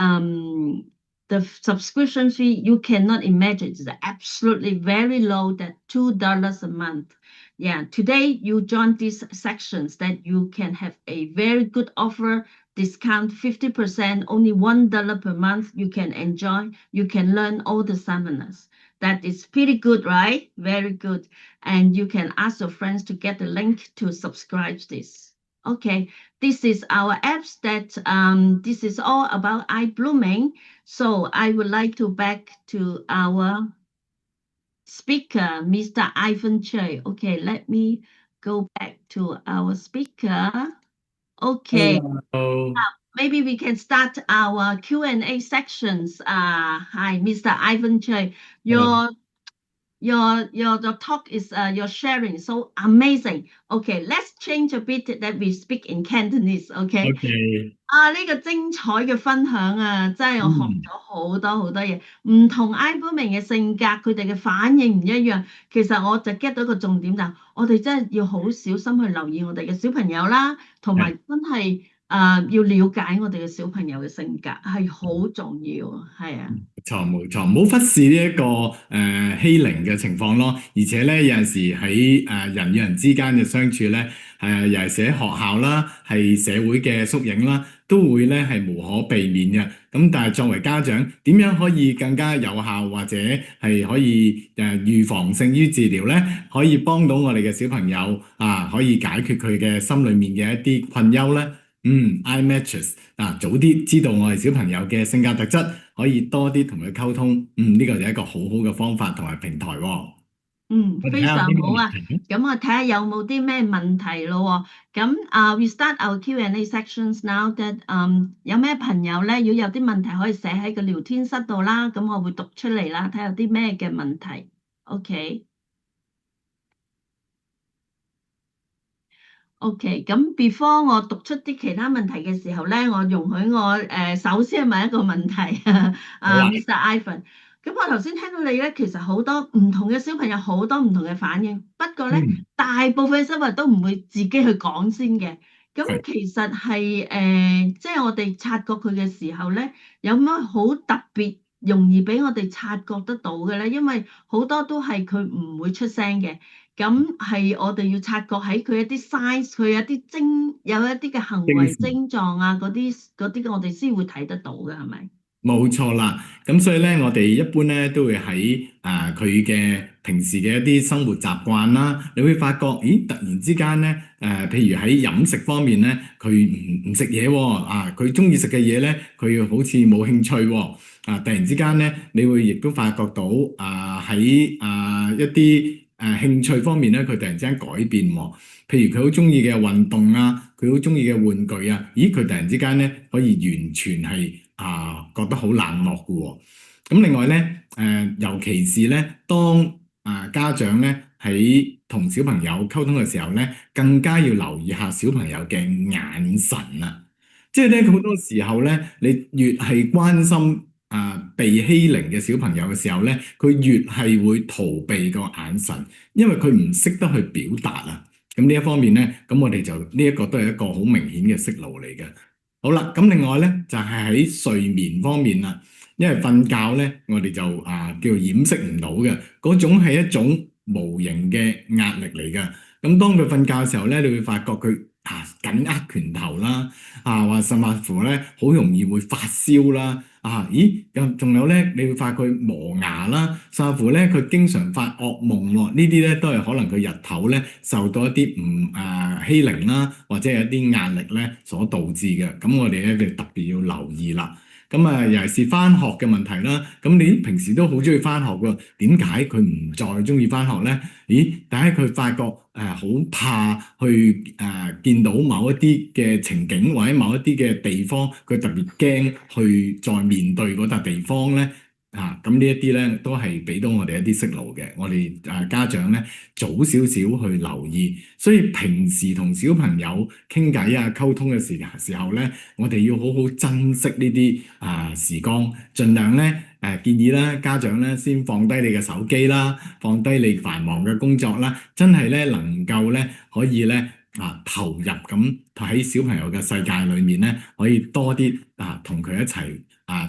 the subscription fee, you cannot imagine. It's absolutely very low, that $2 a month. Yeah, today you join these sections, that you can have a very good offer, discount 50%, only $1 per month. You can enjoy, you can learn all the seminars. That is pretty good, right? Very good. And you can ask your friends to get the link to subscribe this. Okay, this is our apps that this is all about iBlooming. So I would like to back to our speaker, Mr. Ivan Choi. Okay, let me go back to our speaker. Okay. Hello. Maybe we can start our Q&A sections. Hi, Mr. Ivan Choi. Hello. Your talk is your sharing so amazing. Okay, let's change a bit that we speak in Cantonese. Okay. OK，呢個精彩嘅分享啊，真係我學嗯，咗好多好多嘢。唔同 iBooming 嘅性格，佢哋嘅反應唔一樣。其實我就 get 到一個重點就係，我哋真係要好小心去留意我哋嘅小朋友啦，同埋係，真係要了解我哋嘅小朋友嘅性格係好重要，係啊。冇錯冇錯，唔好忽視呢一個欺凌嘅情況咯。而且咧有陣時喺人與人之間嘅相處咧，尤其是喺學校啦，係社會嘅縮影啦，都會咧係無可避免嘅。咁但係作為家長，點樣可以更加有效或者係可以預防勝於治療咧？可以幫到我哋嘅小朋友可以解決佢嘅心裡面嘅一啲困憂咧？iMatches 早啲知道我哋小朋友嘅性格特質，可以多啲同佢溝通。呢個就係一個好好嘅方法同埋平台喎。我哋睇非下有啲咩常好啊！問題。咁我睇下有冇啲咩問題咯喎。咁we start our Q&A sections now. That 有咩朋友咧，如果有啲問題可以寫喺個聊天室度啦，咁我會讀出嚟啦，睇下有啲咩嘅問題。OK。OK，咁 before 我讀出啲其他問題嘅時候咧，我容許我首先問一個問題好啊，Mr. Ivan。咁我頭先聽到你咧，其實好多唔同嘅小朋友好多唔同嘅反應，不過咧嗯，大部分小朋友都唔會自己去講先嘅。咁係。其實係即係我哋察覺佢嘅時候咧，有咩好特別容易俾我哋察覺得到嘅咧？因為好多都係佢唔會出聲嘅。咁係我哋要察覺喺佢一啲 signs，佢有一啲嘅行為症狀啊，嗰啲我哋先會睇得到嘅，係咪？冇錯啦，咁所以咧，我哋一般咧都會喺佢嘅平時嘅一啲生活習慣啦，你會發覺，咦，突然之間咧，譬如喺飲食方面咧，佢唔食嘢喎，佢中意食嘅嘢咧，佢好似冇興趣喎，突然之間咧，你會亦都發覺到喺一啲興趣方面咧，佢突然之間改變喎。譬如佢好中意嘅運動啊，佢好中意嘅玩具啊，咦，佢突然之間咧可以完全係覺得好冷漠嘅喎。咁另外咧，尤其是咧，當家長咧喺同小朋友溝通嘅時候咧，更加要留意下小朋友嘅眼神啊。即係咧，好多時候咧，你越係關心被欺凌嘅小朋友嘅時候咧，佢越係會逃避個眼神，因為佢唔識得去表達啊。咁呢一方面咧，咁我哋就呢一個都係一個好明顯嘅息路嚟嘅。好啦，咁另外咧就係喺睡眠方面啦，因為瞓覺咧，我哋就叫做掩飾唔到嘅，嗰種係一種無形嘅壓力嚟嘅。咁當佢瞓覺嘅時候咧，你會發覺佢緊握拳頭啦，或甚至乎咧好容易會發燒啦，咦咁仲有咧，你會發覺佢磨牙啦，甚至乎咧佢經常發噩夢喎，呢啲咧都係可能佢日頭咧受到一啲欺凌啦，或者係一啲壓力咧所導致嘅，咁我哋咧就特別要留意啦。咁尤其是翻學嘅問題啦，咁你平時都好中意翻學喎，點解佢唔再中意翻學咧？咦，第一佢發覺好怕去見到某一啲嘅情景或者某一啲嘅地方，佢特別驚去再面對嗰笪地方咧。咁呢一啲咧都係俾到我哋一啲息路嘅，我哋家長咧早少少去留意，所以平時同小朋友傾偈溝通嘅時候咧，我哋要好好珍惜呢啲時光，盡量咧建議啦家長咧先放低你嘅手機啦，放低你繁忙嘅工作啦，真係咧能夠咧可以咧投入咁喺小朋友嘅世界裏面咧，可以多啲同佢一齊。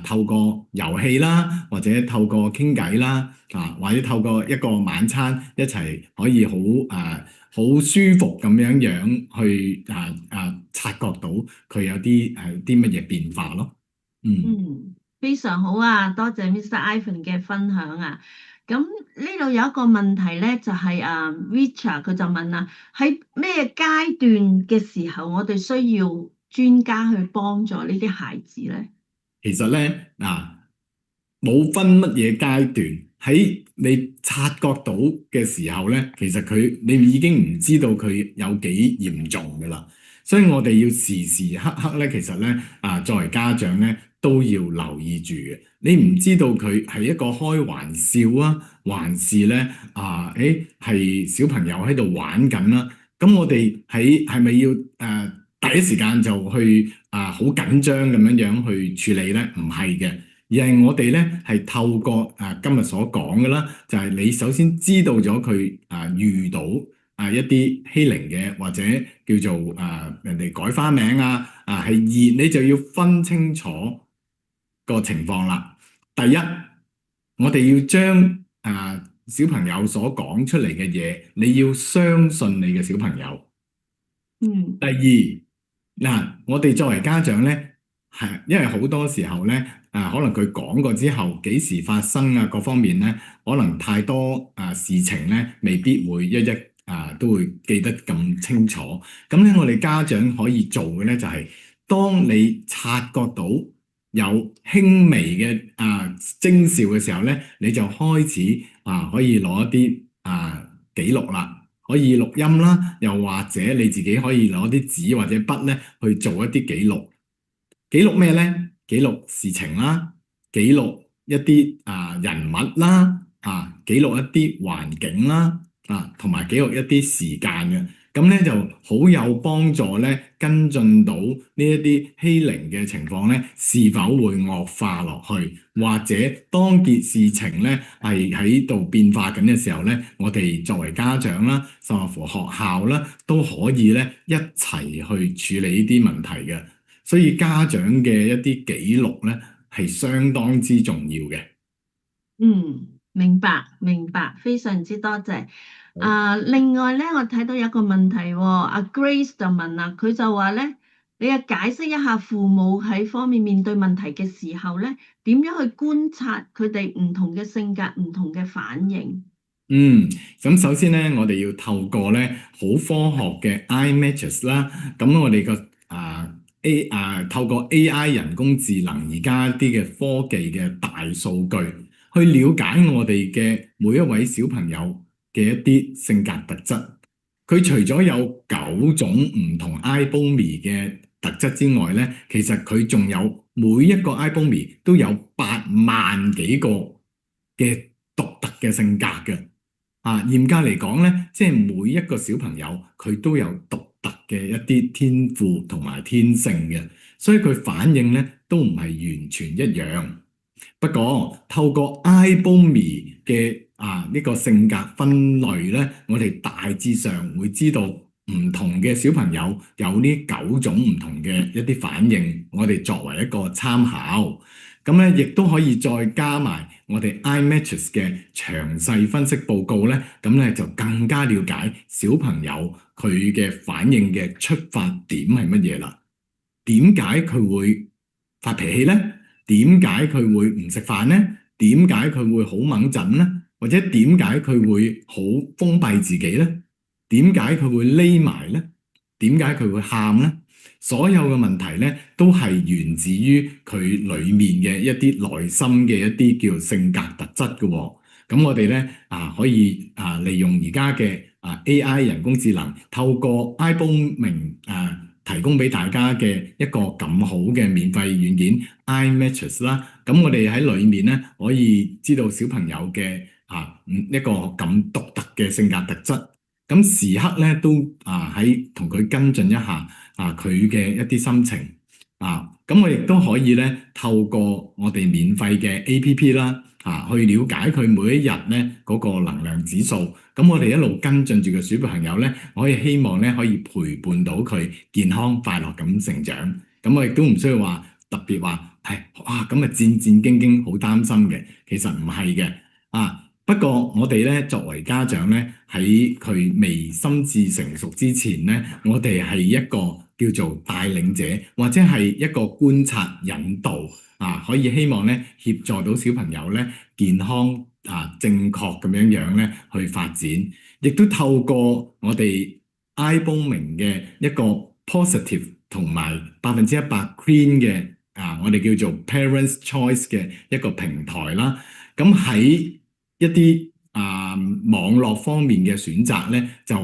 透過遊戲啦，或者透過傾偈啦，或者透過一個晚餐一齊可以好舒服咁樣去察覺到佢有啲乜嘢變化咯。非常好啊，多謝 Mr. Ivan 嘅分享啊。咁呢度有一個問題咧，就係Richard 佢就問啦，喺咩階段嘅時候，我哋需要專家去幫助呢啲孩子咧？其實咧冇分乜嘢階段，喺你察覺到嘅時候咧，其實你已經唔知道佢有幾嚴重噶啦，所以我哋要時時刻刻咧，其實咧作為家長咧都要留意住嘅。你唔知道佢係一個開玩笑啊，還是咧係小朋友喺度玩緊啦？咁我哋係咪要第一時間就去好緊張咁樣去處理咧？唔係嘅，而係我哋咧係透過今日所講嘅啦，就係你首先知道咗佢遇到一啲欺凌嘅，或者叫做人哋改花名係你就要分清楚個情況啦。第一，我哋要將小朋友所講出嚟嘅嘢，你要相信你嘅小朋友。第二，我哋作為家長咧，因為好多時候咧，可能佢講過之後幾時發生各方面咧，可能太多事情咧，未必會一都會記得咁清楚。咁咧，我哋家長可以做嘅咧，就係當你察覺到有輕微嘅徵兆嘅時候咧，你就開始可以攞一啲記錄啦。可以錄音啦，又或者你自己可以攞啲紙或者筆咧去做一啲記錄。記錄咩咧？記錄事情啦，記錄一啲人物啦，記錄一啲環境啦，同埋記錄一啲時間嘅。咁咧就好有幫助咧，跟進到呢一啲欺凌嘅情況咧，是否會惡化落去，或者當件事情咧係喺度變化緊嘅時候咧，我哋作為家長啦，甚至乎學校啦，都可以咧一齊去處理呢啲問題嘅。所以家長嘅一啲記錄咧係相當之重要嘅。明白，非常之多謝。另外咧，我睇到有個問題喎，阿 Grace 就問啦，佢就話咧，你解釋一下父母喺方面面對問題嘅時候咧，點樣去觀察佢哋唔同嘅性格、唔同嘅反應？咁首先咧，我哋要透過咧好科學嘅 iMatches 啦，咁我哋個透過 AI 人工智能而家一啲嘅科技嘅大數據，去了解我哋嘅每一位小朋友嘅一啲性格特質。佢除咗有9種唔同 iBommies 嘅特質之外咧，其實佢仲有每一個 iBommies 都有8萬幾個嘅獨特嘅性格嘅。嚴格嚟講咧，即係每一個小朋友佢都有獨特嘅一啲天賦同埋天性嘅，所以佢反應咧都唔係完全一樣。不過透過 iBommies 嘅呢個性格分類咧，我哋大致上會知道唔同嘅小朋友有呢9種唔同嘅一啲反應，我哋作為一個參考。咁咧亦都可以再加埋我哋 iMatches 嘅詳細分析報告咧，咁咧就更加了解小朋友佢嘅反應嘅出發點係乜嘢啦。點解佢會發脾氣咧？點解佢會唔食飯咧？點解佢會好掹陣咧？或者點解佢會好封閉自己咧？點解佢會匿埋咧？點解佢會喊咧？所有嘅問題咧，都係源自於佢裡面嘅一啲內心嘅一啲叫性格特質嘅喎。咁我哋咧可以利用而家嘅AI 人工智能，透過 iBommies 提供俾大家嘅一個咁好嘅免費軟件 iMatches 啦。咁我哋喺裡面咧可以知道小朋友嘅一個咁獨特嘅性格特質。咁時刻咧都喺同佢跟進一下佢嘅一啲心情咁我亦都可以咧透過我哋免費嘅 APP 啦去了解佢每一日咧嗰個能量指數。咁我哋一路跟進住個小朋友咧，我哋希望咧可以陪伴到佢健康快樂咁成長。咁我亦都唔需要話特別話係咁戰戰兢兢好擔心嘅，其實唔係嘅不過我哋咧作為家長咧，喺佢未心智成熟之前咧，我哋係一個叫做帶領者，或者係一個觀察引導可以希望咧協助到小朋友咧健康正確咁樣咧去發展，亦都透過我哋 iBommies 嘅一個 positive 同埋100% clean 嘅我哋叫做 Parents Choice 嘅一個平台啦。咁喺一啲網絡方面嘅選擇咧，就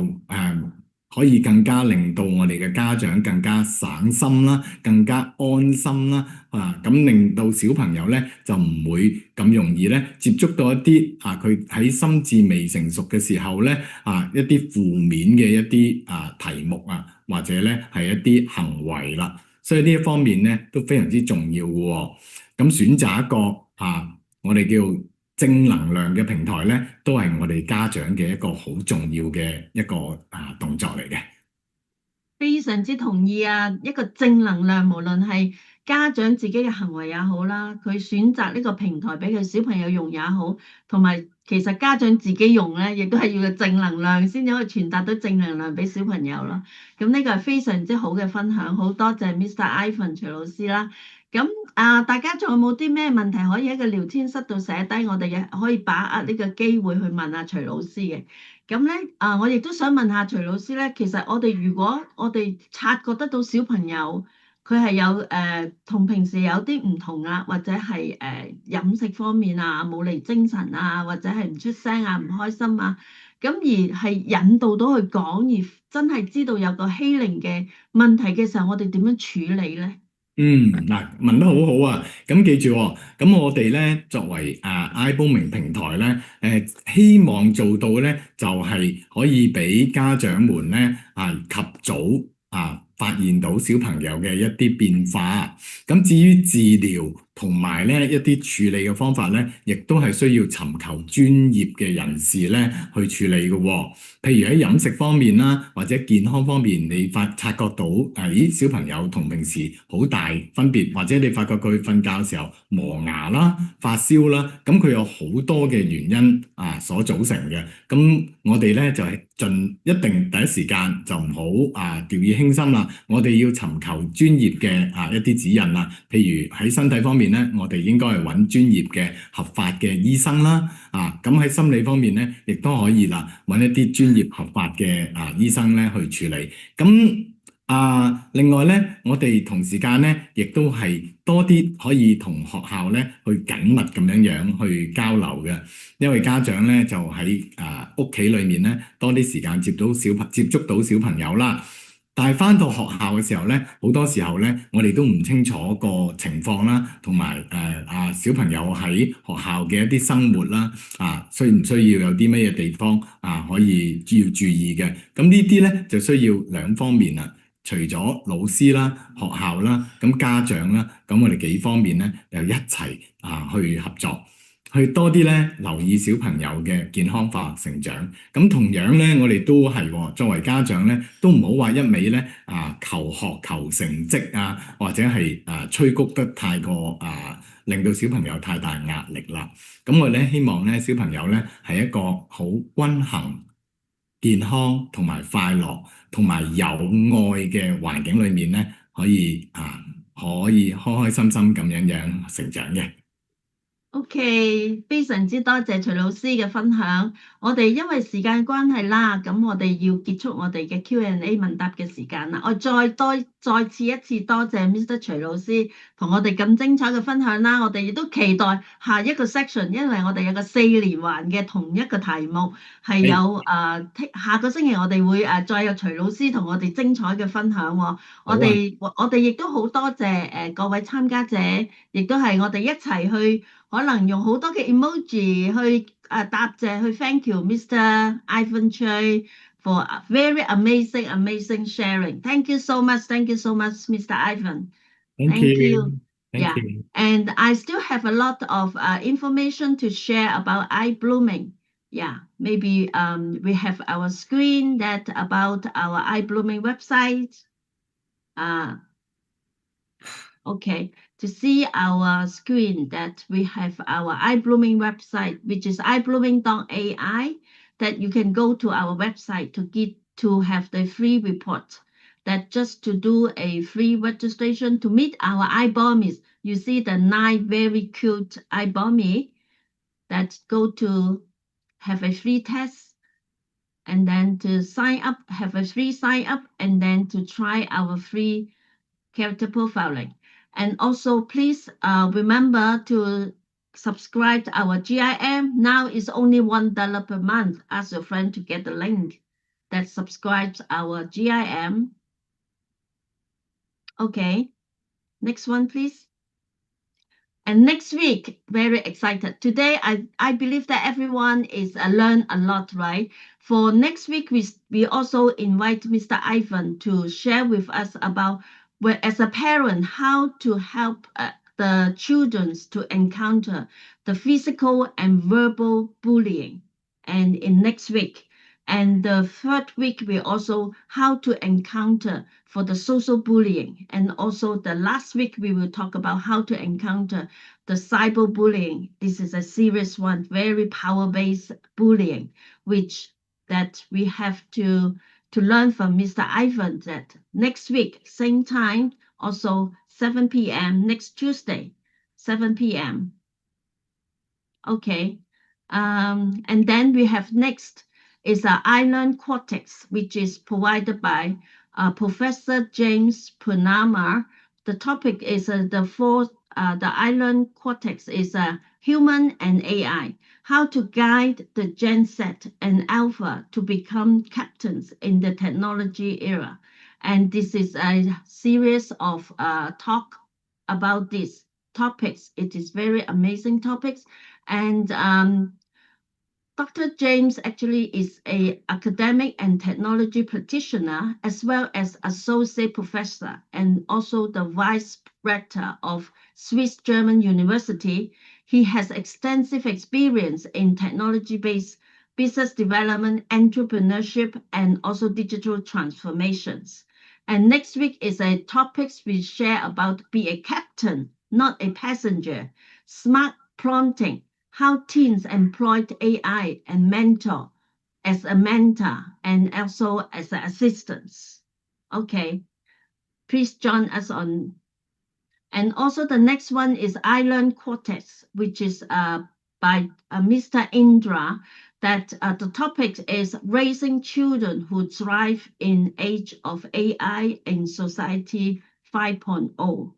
可以更加令到我哋嘅家長更加省心啦，更加安心啦咁令到小朋友咧就唔會咁容易咧接觸到一啲佢喺心智未成熟嘅時候咧一啲負面嘅一啲題目或者咧係一啲行為啦。所以呢一方面咧都非常之重要嘅喎。咁選擇一個我哋叫正能量嘅平台咧，都係我哋家長嘅一個好重要嘅一個動作嚟嘅。非常之同意一個正能量，無論係家長自己嘅行為也好啦，佢選擇呢個平台俾佢小朋友用也好，同埋其實家長自己用咧，亦都係要個正能量先至可以傳達到正能量俾小朋友咯。咁呢個係非常之好嘅分享，好多謝 Mr. Ivan 徐老師啦。咁大家仲有冇啲咩問題可以喺個聊天室度寫低，我哋嘅可以把握呢個機會去問下徐老師嘅。咁咧我亦都想問下徐老師咧，其實如果我哋察覺得到小朋友佢係有同平時有啲唔同或者係飲食方面冇嚟精神或者係唔出聲唔開心咁而係引導到佢講，而真係知道有個欺凌嘅問題嘅時候，我哋點樣處理咧？問得好好咁記住咁我哋咧作為iBommies 平台咧希望做到咧就係可以俾家長們咧及早發現到小朋友嘅一啲變化。咁至於治療同埋咧一啲處理嘅方法咧，亦都係需要尋求專業嘅人士咧去處理嘅喎。譬如喺飲食方面啦，或者健康方面，你察覺到小朋友同平時好大分別，或者你發覺佢瞓覺嘅時候磨牙啦、發燒啦，咁佢有好多嘅原因所組成嘅。咁我哋咧就係一定第一時間就唔好掉以輕心啦。我哋要尋求專業嘅一啲指引啦。譬如喺身體方面咧，我哋應該係揾專業嘅合法嘅醫生啦。咁喺心理方面咧，亦都可以啦，揾一啲專業合法嘅醫生咧去處理。咁另外咧，我哋同時間咧，亦都係多啲可以同學校咧去緊密咁樣去交流嘅，因為家長咧就喺屋企裏面咧多啲時間接觸到小朋友啦。但係返到學校嘅時候咧，好多時候咧，我哋都唔清楚個情況啦，同埋小朋友喺學校嘅一啲生活啦，需唔需要有啲乜嘢地方可以要注意嘅？咁呢啲咧就需要兩方面啦，除咗老師啦、學校啦，咁家長啦，咁我哋幾方面咧又一齊去合作。去多啲咧留意小朋友嘅健康快樂成長。咁同樣咧，我哋都係作為家長咧，都唔好話一味咧求學求成績或者係催谷得太過令到小朋友太大壓力啦。咁我咧希望咧小朋友咧係一個好均衡、健康同埋快樂同埋有愛嘅環境裏面咧，可以開開心心咁樣成長嘅。OK，非常之多謝徐老師嘅分享。我哋因為時間關係啦，咁我哋要結束我哋嘅 Q&A 問答嘅時間啦。我再次一次多謝 Mr. 徐老師同我哋咁精彩嘅分享啦。我哋亦都期待下一個 section，因為我哋有個4連環嘅同一個題目係有下個星期我哋會再有徐老師同我哋精彩嘅分享喎。我哋亦都好多謝各位參加者，亦都係我哋一齊去。可能用好多嘅 emoji 去答謝去 thank you Mr. Ivan Choi for a very amazing sharing. Thank you so much. Thank you so much, Mr. Ivan. Thank you. Thank Yeah. you. And I still have a lot of information to share about iBlooming. Yeah, maybe we have our screen that about our iBlooming website. Okay, to see our screen that we have our iBlooming website, which is iBlooming.ai, that you can go to our website to have the free report. That just to do a free registration to meet our iBommies. You see the 9 very cute iBommie that go to have a free test and then to sign up, have a free sign up, and then to try our free character profiling. And also, please remember to subscribe to our GIM. Now it's only $1 per month. Ask your friend to get the link that subscribes our GIM. Okay, next one, please. And next week, very excited. Today, I believe that everyone is learn a lot, right? For next week, we also invite Mr. Ivan to share with us about where, as a parent, how to help the children to encounter the physical and verbal bullying. And in next week, and the third week, we also how to encounter for the social bullying. And also the last week, we will talk about how to encounter the cyberbullying. This is a serious one, very power-based bullying, which that we have to learn from Mr. Ivan that next week, same time, also 7 p.m. next Tuesday, 7 p.m. Okay. And then we have next is an Island Cortex, which is provided by Professor James Punama. The topic is the Island Cortex is human and AI, how to guide the Gen Z and Alpha to become captains in the technology era. And this is a series of talk about these topics. It is very amazing topics. And Dr. James actually is an academic and technology practitioner, as well as associate professor and also the vice rector of Swiss German University. He has extensive experience in technology-based business development, entrepreneurship, and also digital transformations. And next week is a topics we share about be a captain, not a passenger, smart prompting, how teens employed AI and mentor as a mentor and also as an assistant. Okay, please join us on. And also the next one is Island Cortex, which is by Mr. Indra, that the topic is raising children who thrive in age of AI in society 5.0.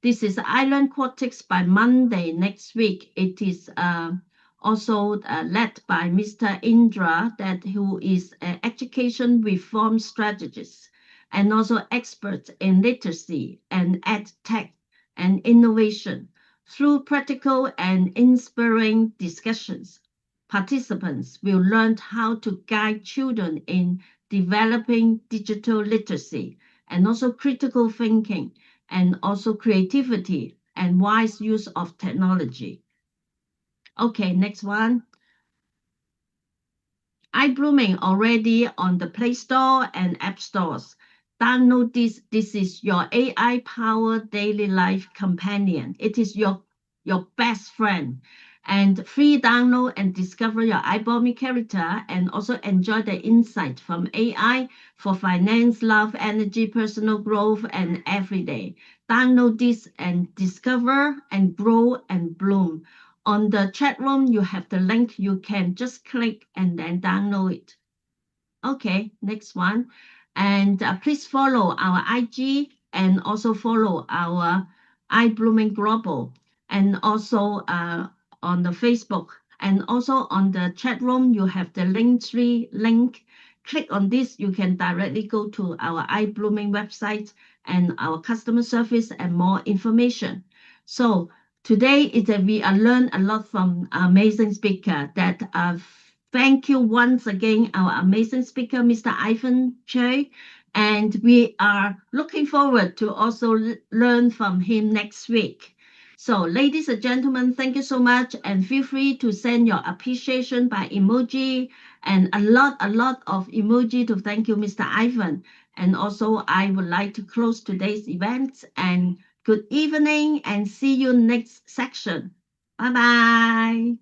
This is Island Cortex by Monday next week. It is also led by Mr. Indra, who is an education reform strategist and also expert in literacy and ed tech and innovation. Through practical and inspiring discussions, participants will learn how to guide children in developing digital literacy and also critical thinking and also creativity and wise use of technology. Okay, next one. iBlooming already on the Play Store and App Stores. Download this. This is your AI-powered daily life companion. It is your your best friend. And free download and discover your iBommy character and also enjoy the insight from AI for finance, love, energy, personal growth, and every day. Download this and discover and grow and bloom. On the chat room, you have the link. You can just click and then download it. Okay, next one. And please follow our IG and also follow our iBlooming Global and also on the Facebook and also on the chat room, you have the Linktree link. Click on this, you can directly go to our iBlooming website and our customer service and more information. So today is that we learn a lot from amazing speaker that thank you once again, our amazing speaker, Mr. Ivan Choi. And we are looking forward to also learn from him next week. So, ladies and gentlemen, thank you so much. And feel free to send your appreciation by emoji and a lot of emoji to thank you, Mr. Ivan. And also, I would like to close today's event. And good evening and see you next section. Bye-bye.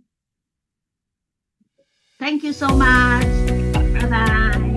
Thank you so much. Bye bye.